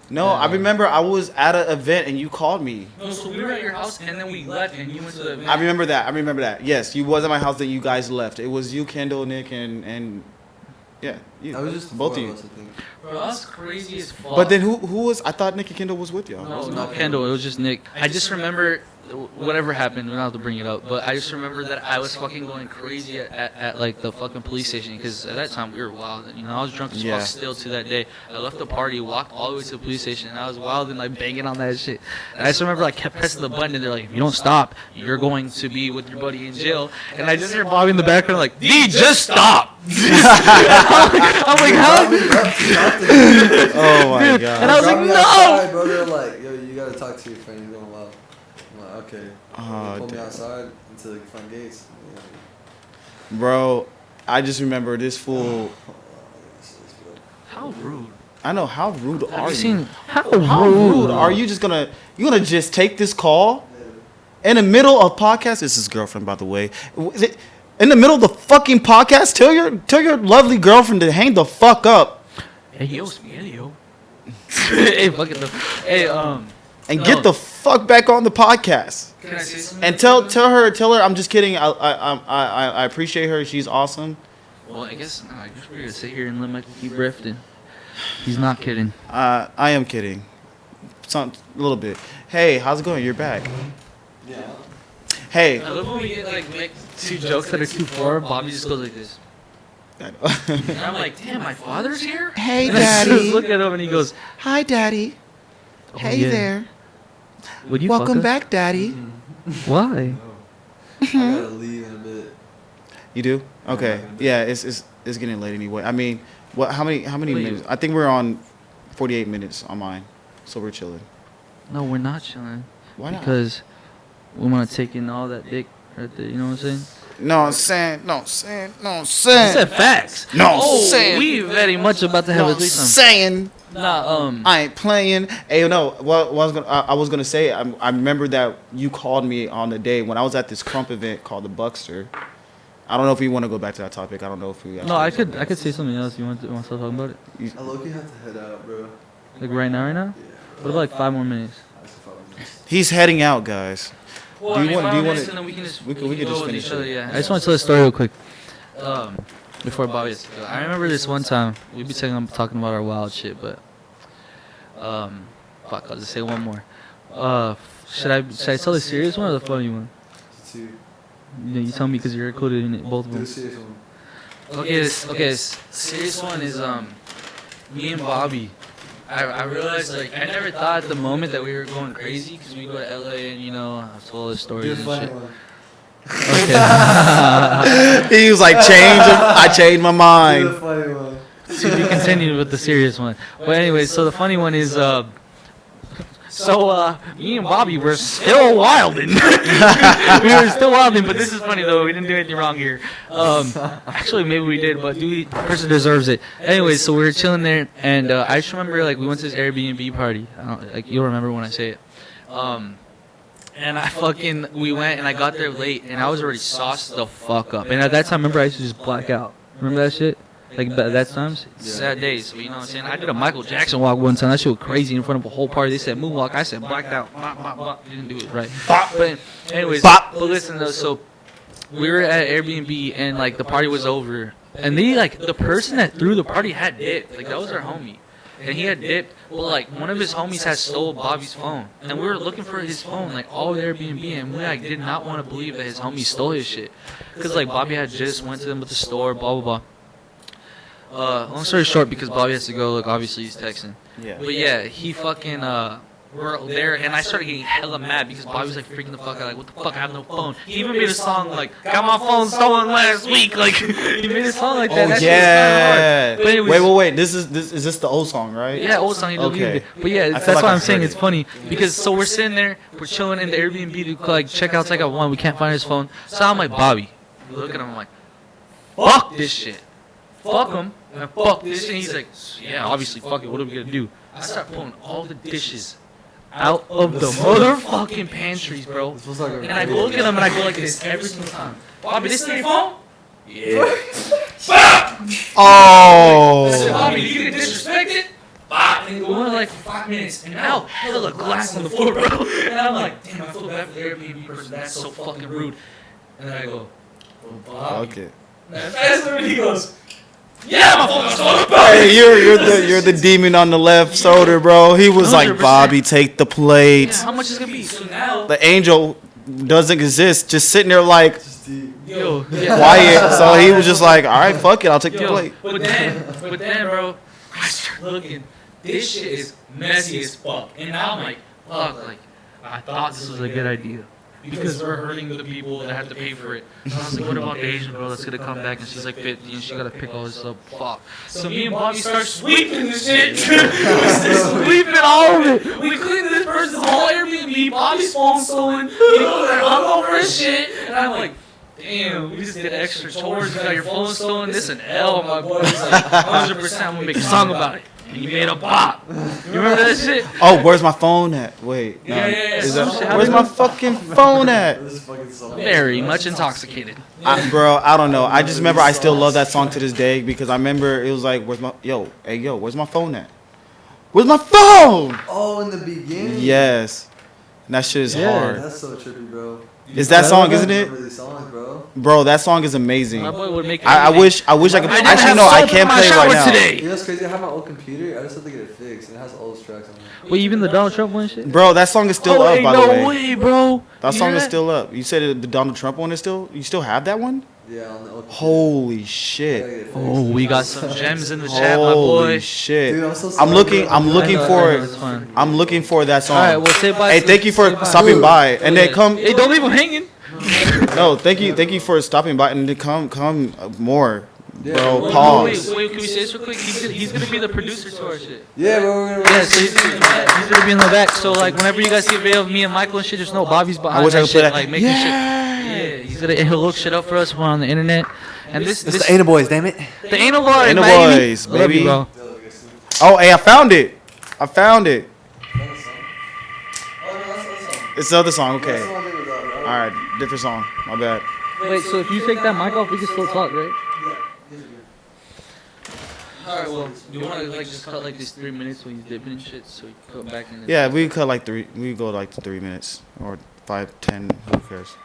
[SPEAKER 3] No, I remember I was at an event and you called me.
[SPEAKER 1] No, so we were at your house, and then we left, and you went to the event.
[SPEAKER 3] I remember that. Yes, you was at my house, then you guys left. It was you, Kendall, Nick, and yeah, you.
[SPEAKER 2] That was just
[SPEAKER 3] both of
[SPEAKER 2] four
[SPEAKER 3] you.
[SPEAKER 2] Us, I think.
[SPEAKER 1] Bro, that's crazy as fuck.
[SPEAKER 3] But then who was? I thought Nick and Kendall was with y'all.
[SPEAKER 1] No, not Kendall. It was just Nick. I just remember whatever happened. We don't have to bring it up, but I just remember that I was fucking going crazy at like the fucking police station because at that time we were wild. You know, I was drunk as fuck still to that day. I left the party, walked all the way to the police station, and I was wild and like banging on that shit. And I just remember I kept pressing the button, and they're like, "If you don't stop, you're going to be with your buddy in jail." And I just hear Bobby in the background like, "D, just stop." I'm like, how?
[SPEAKER 3] Oh my
[SPEAKER 1] Dude,
[SPEAKER 3] god.
[SPEAKER 1] and I was like,
[SPEAKER 2] Brought me
[SPEAKER 1] no!
[SPEAKER 2] outside, bro. They're like, yo, you gotta talk to your friend. He's going wild. I'm like, okay.
[SPEAKER 3] Oh,
[SPEAKER 2] They pulled me
[SPEAKER 3] damn.
[SPEAKER 2] outside into the front gates.
[SPEAKER 3] Bro, I just remember this fool.
[SPEAKER 1] How rude.
[SPEAKER 3] I know, how rude
[SPEAKER 1] Have
[SPEAKER 3] are
[SPEAKER 1] you
[SPEAKER 3] you?
[SPEAKER 1] seen how
[SPEAKER 3] Rude. Are you just gonna just take this call in the middle of podcast? This is his girlfriend, by the way. Is it in the middle of the fucking podcast? Tell your lovely girlfriend to hang the fuck up
[SPEAKER 1] Hey yo, Spaghettio. Hey, fuck it though. Hey,
[SPEAKER 3] and get the fuck back on the podcast.
[SPEAKER 1] Can I say something?
[SPEAKER 3] And tell her I'm just kidding. I appreciate her. She's awesome.
[SPEAKER 1] Well, I guess we're gonna sit here and let Michael keep riffing. He's not kidding.
[SPEAKER 3] I am kidding. A little bit. Hey, how's it going? You're back.
[SPEAKER 2] Yeah.
[SPEAKER 3] Hey.
[SPEAKER 1] I love when we get like make two jokes that are too far. Bobby just goes like this. And I'm like, damn, my father's here?
[SPEAKER 3] Hey,
[SPEAKER 1] And I just
[SPEAKER 3] Daddy.
[SPEAKER 1] look at him and he goes,
[SPEAKER 3] Hi, Daddy.
[SPEAKER 1] oh,
[SPEAKER 3] Hey
[SPEAKER 1] yeah.
[SPEAKER 3] there.
[SPEAKER 1] Would you
[SPEAKER 3] Welcome
[SPEAKER 1] fuck us?
[SPEAKER 3] back, Daddy.
[SPEAKER 1] Why?
[SPEAKER 2] I gotta leave in a bit.
[SPEAKER 3] You do? Okay. Yeah, it's getting late anyway. I mean, what? How many
[SPEAKER 1] Wait.
[SPEAKER 3] minutes? I think we're on 48 minutes on mine, so we're chilling.
[SPEAKER 1] No, we're not chilling.
[SPEAKER 3] Why not?
[SPEAKER 1] Because we want to take in all that dick right there. You know what I'm saying?
[SPEAKER 3] No, I'm saying.
[SPEAKER 1] I said facts.
[SPEAKER 3] No,
[SPEAKER 1] Oh,
[SPEAKER 3] saying.
[SPEAKER 1] we very much about to have a
[SPEAKER 3] No,
[SPEAKER 1] threesome.
[SPEAKER 3] saying.
[SPEAKER 1] Nah,
[SPEAKER 3] I ain't playing. Hey, no. What I was gonna say. I remember that you called me on the day when I was at this crump event called the Buckster. I don't know if you want to go back to that topic. I don't know if we.
[SPEAKER 1] No, I could say something else. You want to start talking about it?
[SPEAKER 2] I low-key have to head out, bro.
[SPEAKER 1] Like right now?
[SPEAKER 2] Yeah.
[SPEAKER 1] What about like 5 more minutes?
[SPEAKER 2] I just follow this.
[SPEAKER 3] He's heading out, guys.
[SPEAKER 1] Well,
[SPEAKER 3] Do you want? Do you want
[SPEAKER 1] and
[SPEAKER 3] to?
[SPEAKER 1] then we can just
[SPEAKER 3] we could
[SPEAKER 1] go
[SPEAKER 3] just
[SPEAKER 1] with
[SPEAKER 3] finish
[SPEAKER 1] each other,
[SPEAKER 3] it.
[SPEAKER 1] yeah. I just want to tell a story real quick. Before Bobby has to go. I remember this one time we be talking about our wild shit, but fuck, I'll just say one more. Should I tell the serious one or the funny one?
[SPEAKER 2] Two.
[SPEAKER 1] You tell me because you're included in it, both of
[SPEAKER 2] Do a
[SPEAKER 1] them.
[SPEAKER 2] serious one.
[SPEAKER 1] Okay, this serious one is me and Bobby. I realized like I never thought at the moment that we were going crazy because we go to LA and you know I've told the
[SPEAKER 2] Do
[SPEAKER 1] stories
[SPEAKER 2] a
[SPEAKER 1] and
[SPEAKER 2] funny
[SPEAKER 1] shit.
[SPEAKER 2] one.
[SPEAKER 1] Okay.
[SPEAKER 3] He was like, I changed my
[SPEAKER 2] Do a
[SPEAKER 3] mind.
[SPEAKER 2] funny one.
[SPEAKER 1] To be continued with the serious one. But anyway, so the funny one is me and Bobby were still wilding. We were still wilding, but this is funny though. We didn't do anything wrong here. Actually, maybe we did, but the person deserves it. Anyway, so we were chilling there, and I just remember like we went to this Airbnb party. Like you'll remember when I say it. And we went, and I got there late, and I was already sauced the fuck up. And at that time, remember I used to just black out. Remember that shit? Like that times, sad days. So you know what I'm saying? I did a Michael Jackson walk one time. That shit was crazy in front of a whole party. They said moonwalk. I said blacked out. Bop, bop, bop. Didn't do it right. But anyways,
[SPEAKER 3] Bop.
[SPEAKER 1] but listen though. So we were at Airbnb and like the party was over, and they like the person that threw the party had dipped. Like that was our homie, and he had dipped. Well, like one of his homies had stole Bobby's phone, and we were looking for his phone like all over Airbnb, and we like did not want to believe that his homie stole his shit, because like Bobby had just went to them at the store, blah blah blah. Long story short, because Bobby has to go, like obviously he's texting.
[SPEAKER 3] Yeah.
[SPEAKER 1] But yeah, he fucking we're there, and I started getting hella mad because Bobby was like freaking the fuck out, like, what the fuck, I have no phone. He even made a song like, got my phone stolen last week. Like, he made a song like that.
[SPEAKER 3] Oh
[SPEAKER 1] That
[SPEAKER 3] yeah.
[SPEAKER 1] shit was
[SPEAKER 3] Wait. This is the old song, right?
[SPEAKER 1] yeah, old song. He deleted it. But yeah, that's
[SPEAKER 3] like
[SPEAKER 1] why I'm
[SPEAKER 3] I've
[SPEAKER 1] saying
[SPEAKER 3] heard
[SPEAKER 1] it's
[SPEAKER 3] it.
[SPEAKER 1] funny because so we're sitting there, we're chilling in the Airbnb to like check out Psycho 1. We can't find his phone, so I'm like, Bobby, we look at him, I'm like, fuck this shit, fuck him, and fuck this shit. And he's like, yeah, obviously, fuck it. What are we gonna do? I start pulling all the dishes out of the motherfucking pantries, bro. And I look at him and I go like this every single time. Bobby, this is your phone? Yeah.
[SPEAKER 3] Oh.
[SPEAKER 1] I said, Bobby, do you get disrespected? And it went like for 5 minutes, and now hella glass on the floor, bro. And I'm like, damn, I feel bad for the Airbnb person. That's so fucking rude. And then I go, well, Bobby.
[SPEAKER 3] Fuck it.
[SPEAKER 1] That's when he goes, yeah, my phone was stolen.
[SPEAKER 3] Hey, you're the demon on the left shoulder, bro. He was like,
[SPEAKER 1] 100%.
[SPEAKER 3] Bobby, take the plate.
[SPEAKER 1] Yeah, how much is it gonna be? So now,
[SPEAKER 3] The angel doesn't exist, just sitting there like
[SPEAKER 1] yo, yeah.
[SPEAKER 3] quiet. So he was just like, all right, fuck it, I'll take the plate.
[SPEAKER 1] But then, bro, I start looking. This shit is messy as fuck. And now I'm like, fuck, like, I thought this was a good idea. Because we're hurting the people that have to pay for it. And I was like, what about the Asian girl that's gonna come back and she's like 50 and she gotta pick all this up? Fuck. So me and Bobby start sweeping this shit. We start sweeping all of it. We cleaned this person's whole Airbnb. Bobby's phone stolen. He goes there, hung over his shit. And I'm like, damn, we just did extra chores. You got your phone stolen. This an L, my boy. He's like, 100%, I'm gonna make a song about it. And you made a bop. You remember that shit?
[SPEAKER 3] Oh, where's my phone at? Wait. No.
[SPEAKER 1] Yeah.
[SPEAKER 3] Is that, where's my fucking phone at?
[SPEAKER 1] Very much intoxicated.
[SPEAKER 3] Bro, I don't know. I just remember I still love that song to this day because I remember it was like, where's my where's my phone at? Where's my phone?
[SPEAKER 2] Oh, in the beginning.
[SPEAKER 3] Yes. And that shit is hard.
[SPEAKER 2] That's so trippy, bro.
[SPEAKER 3] Is that song, isn't it?
[SPEAKER 2] Really songs, bro.
[SPEAKER 3] Bro, that song is amazing.
[SPEAKER 1] My boy would make
[SPEAKER 3] I wish I could.
[SPEAKER 1] didn't
[SPEAKER 3] Actually,
[SPEAKER 1] have
[SPEAKER 3] no, I
[SPEAKER 1] soap in
[SPEAKER 3] can't
[SPEAKER 1] my
[SPEAKER 3] play it
[SPEAKER 1] shower
[SPEAKER 3] right now.
[SPEAKER 1] today.
[SPEAKER 2] You know what's crazy? I have my old computer. I just have to get it fixed. And it has all those tracks on it.
[SPEAKER 1] Wait, even the Donald Trump one shit?
[SPEAKER 3] Bro, that song is still up, by the way.
[SPEAKER 1] No way, bro.
[SPEAKER 3] That
[SPEAKER 1] You
[SPEAKER 3] song
[SPEAKER 1] hear
[SPEAKER 3] is
[SPEAKER 1] that?
[SPEAKER 3] still up. You said the Donald Trump one is still. You still have that one?
[SPEAKER 2] Yeah, on the old computer.
[SPEAKER 3] Holy
[SPEAKER 2] I gotta
[SPEAKER 3] shit!
[SPEAKER 2] get it fixed.
[SPEAKER 1] Oh, we got some gems in the chat, my
[SPEAKER 3] Holy
[SPEAKER 1] boy.
[SPEAKER 3] shit!
[SPEAKER 2] Dude, I'm so
[SPEAKER 3] I'm
[SPEAKER 2] sorry,
[SPEAKER 3] looking.
[SPEAKER 2] bro.
[SPEAKER 3] I'm looking
[SPEAKER 1] I know,
[SPEAKER 3] for.
[SPEAKER 1] it's fine.
[SPEAKER 3] I'm looking for that song.
[SPEAKER 1] All right, well, say bye.
[SPEAKER 3] Hey, thank you for
[SPEAKER 1] say bye.
[SPEAKER 3] stopping by, and then come.
[SPEAKER 1] Hey, don't leave him hanging.
[SPEAKER 3] No, thank you for stopping by, and then come more,
[SPEAKER 2] Yeah,
[SPEAKER 3] bro.
[SPEAKER 2] wait,
[SPEAKER 3] Pause.
[SPEAKER 1] Wait, can we say this real quick? He's gonna be the producer to our shit.
[SPEAKER 2] Yeah, bro, we're gonna
[SPEAKER 1] Yeah, so he's gonna be in the back. So like, whenever you guys see a video of me and Michael and shit, just know Bobby's behind
[SPEAKER 3] I wish I
[SPEAKER 1] that
[SPEAKER 3] could play
[SPEAKER 1] shit,
[SPEAKER 3] that.
[SPEAKER 1] like making shit. Yeah, he'll look shit up for us. We're on the internet. And this
[SPEAKER 2] It's the Anal Boys, damn it.
[SPEAKER 1] the Anal Boys,
[SPEAKER 3] Anal
[SPEAKER 1] baby.
[SPEAKER 3] Boys,
[SPEAKER 1] Love you,
[SPEAKER 3] baby.
[SPEAKER 1] bro.
[SPEAKER 3] Oh, hey, I found it. It's the other song. Okay. All right, different song. My bad.
[SPEAKER 1] Wait, so if you take that mic off, we can still talk, right? Alright, well, do you want to like just cut like these 3 minutes when he's dipping and shit, so you come back in?
[SPEAKER 3] Yeah, we cut like 3. We go like 3 minutes or 5, 10. Who cares?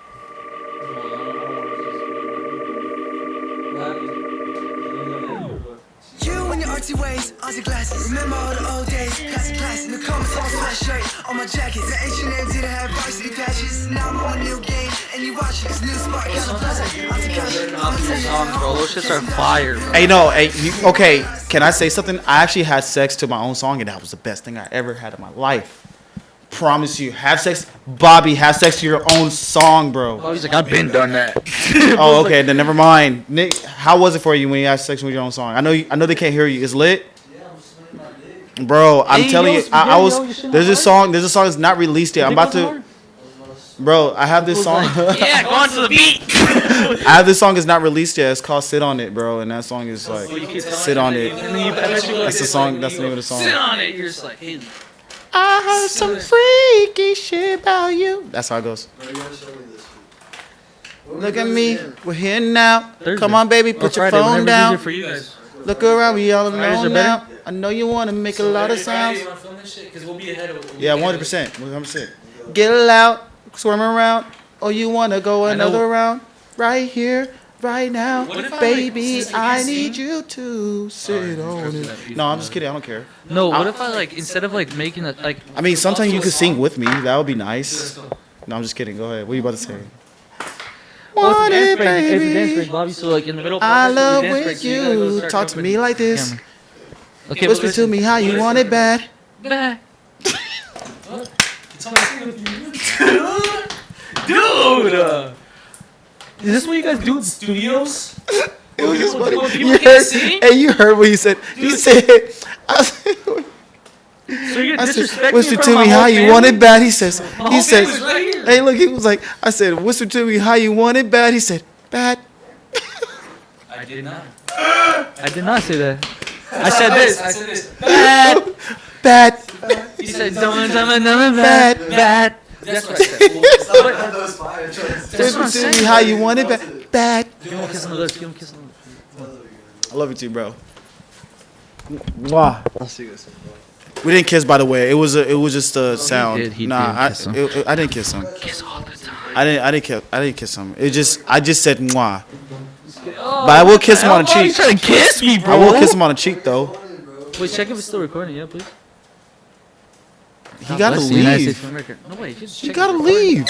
[SPEAKER 5] You and your artsy ways, artsy glasses. Remember all the old days, class in the comments on my sweatshirt, on my jacket. The ancient name didn't have varsity patches. Now I'm on a new game, and you watch it. It's new spark, got a buzzer. Artsy culture, I'ma tell you
[SPEAKER 1] songs, bro. Those shits are fire. Bro.
[SPEAKER 3] Hey, no, hey, okay. Can I say something? I actually had sex to my own song, and that was the best thing I ever had in my life. Promise you, have sex, Bobby. Have sex to your own song, bro.
[SPEAKER 1] Oh, he's like, I've been done that.
[SPEAKER 3] Oh, okay, then never mind. Nick, how was it for you when you had sex with your own song? I know they can't hear you. It's lit. Bro, I'm telling you, I was. There's a song that's not released yet. I'm about to. Bro, I have this song.
[SPEAKER 1] Yeah, go on to the beat.
[SPEAKER 3] I have this song is not released yet. It's called "Sit on It," bro, and that song is like "Sit on It."
[SPEAKER 1] And then you bet you
[SPEAKER 3] That's the song. That's the name of the song.
[SPEAKER 1] Sit on it. You're just like, hey.
[SPEAKER 3] I heard some freaky shit about you. That's how it goes. Look at me, we're here now. Come on, baby, put your phone down.
[SPEAKER 1] For you guys.
[SPEAKER 3] Look around, we all
[SPEAKER 1] Fridays are
[SPEAKER 3] alone now. I know you wanna make a lot of sounds. Yeah, 100%. 100%. Get loud, swarm around. Oh, you wanna go another round? Right here, right now, baby. I need you to sit on it. No, I'm just kidding. I don't care.
[SPEAKER 1] No, what if I like instead of like making it like?
[SPEAKER 3] I mean, sometimes you could sing with me. That would be nice. No, I'm just kidding. Go ahead. What are you about to say?
[SPEAKER 1] Well,
[SPEAKER 3] Want it,
[SPEAKER 1] it's a dance break,
[SPEAKER 3] baby.
[SPEAKER 1] Bobby. So like in the middle.
[SPEAKER 3] I
[SPEAKER 1] part,
[SPEAKER 3] love
[SPEAKER 1] dance break,
[SPEAKER 3] with
[SPEAKER 1] so you gotta go
[SPEAKER 3] you.
[SPEAKER 1] start
[SPEAKER 3] Talk to
[SPEAKER 1] jumping.
[SPEAKER 3] me like this.
[SPEAKER 1] Okay,
[SPEAKER 3] Whisper to me how you want it bad.
[SPEAKER 1] Back. Dude! Is this what you guys do in studios?
[SPEAKER 3] It was just funny.
[SPEAKER 1] People can't see?
[SPEAKER 3] Hey, you heard what he said. He said,
[SPEAKER 1] So you're
[SPEAKER 3] I said,
[SPEAKER 1] disrespecting
[SPEAKER 3] whisper
[SPEAKER 1] in front
[SPEAKER 3] to
[SPEAKER 1] of my
[SPEAKER 3] me
[SPEAKER 1] whole
[SPEAKER 3] how you
[SPEAKER 1] family?
[SPEAKER 3] want it bad. He says,
[SPEAKER 1] My
[SPEAKER 3] he
[SPEAKER 1] whole
[SPEAKER 3] says,
[SPEAKER 1] family's right here.
[SPEAKER 3] hey, look, he was like, I said, whisper to me how you want it bad. He said, bad.
[SPEAKER 1] I did not.
[SPEAKER 6] I did not say that. I said this.
[SPEAKER 1] I said this.
[SPEAKER 3] Bad. Bad.
[SPEAKER 1] He said,
[SPEAKER 3] Bad.
[SPEAKER 6] Bad.
[SPEAKER 1] That's what I said.
[SPEAKER 2] Those fire choices.
[SPEAKER 3] Whisper to me how you want it bad. Bad.
[SPEAKER 6] Give him a kiss on the lips. Give him a kiss on the lips.
[SPEAKER 3] I love you too, bro. Mwah.
[SPEAKER 2] I'll see you guys soon.
[SPEAKER 3] We didn't kiss, by the way. It was just a sound.
[SPEAKER 6] He did
[SPEAKER 3] nah,
[SPEAKER 6] kiss him.
[SPEAKER 3] I didn't kiss him.
[SPEAKER 6] Kiss all the time.
[SPEAKER 3] I didn't kiss him. I just said mwah. But I will kiss him on the
[SPEAKER 6] Why are you
[SPEAKER 3] cheek.
[SPEAKER 6] trying to kiss me, bro?
[SPEAKER 3] I will kiss him on the cheek though.
[SPEAKER 6] Wait, check if it's still recording. Yeah, please.
[SPEAKER 3] He gotta
[SPEAKER 6] Bless the United
[SPEAKER 3] leave.
[SPEAKER 6] States of America. No, wait. Just
[SPEAKER 3] He
[SPEAKER 6] check
[SPEAKER 3] gotta
[SPEAKER 6] if it's recording.
[SPEAKER 3] leave.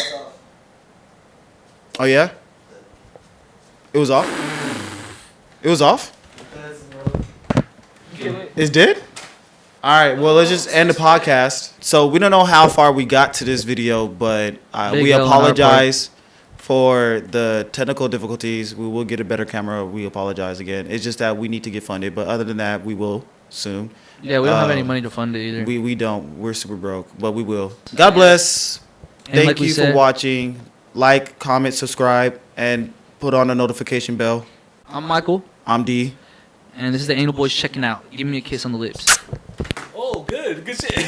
[SPEAKER 3] Oh yeah? It was off? It was off? It's dead? Alright, well let's just end the podcast. So we don't know how far we got to this video, but
[SPEAKER 6] Big
[SPEAKER 3] we
[SPEAKER 6] L on our part.
[SPEAKER 3] apologize for the technical difficulties. We will get a better camera. We apologize again. It's just that we need to get funded, but other than that, we will soon.
[SPEAKER 6] Yeah, we don't have any money to fund it either.
[SPEAKER 3] We don't. We're super broke, but we will. God bless.
[SPEAKER 6] And
[SPEAKER 3] Thank
[SPEAKER 6] like we
[SPEAKER 3] you for
[SPEAKER 6] said-
[SPEAKER 3] watching. Like, comment, subscribe, and put on a notification bell.
[SPEAKER 6] I'm Michael,
[SPEAKER 3] I'm D.
[SPEAKER 6] and this is the Anal Boys checking out. Give me a kiss on the lips.
[SPEAKER 1] Oh, good. Good shit.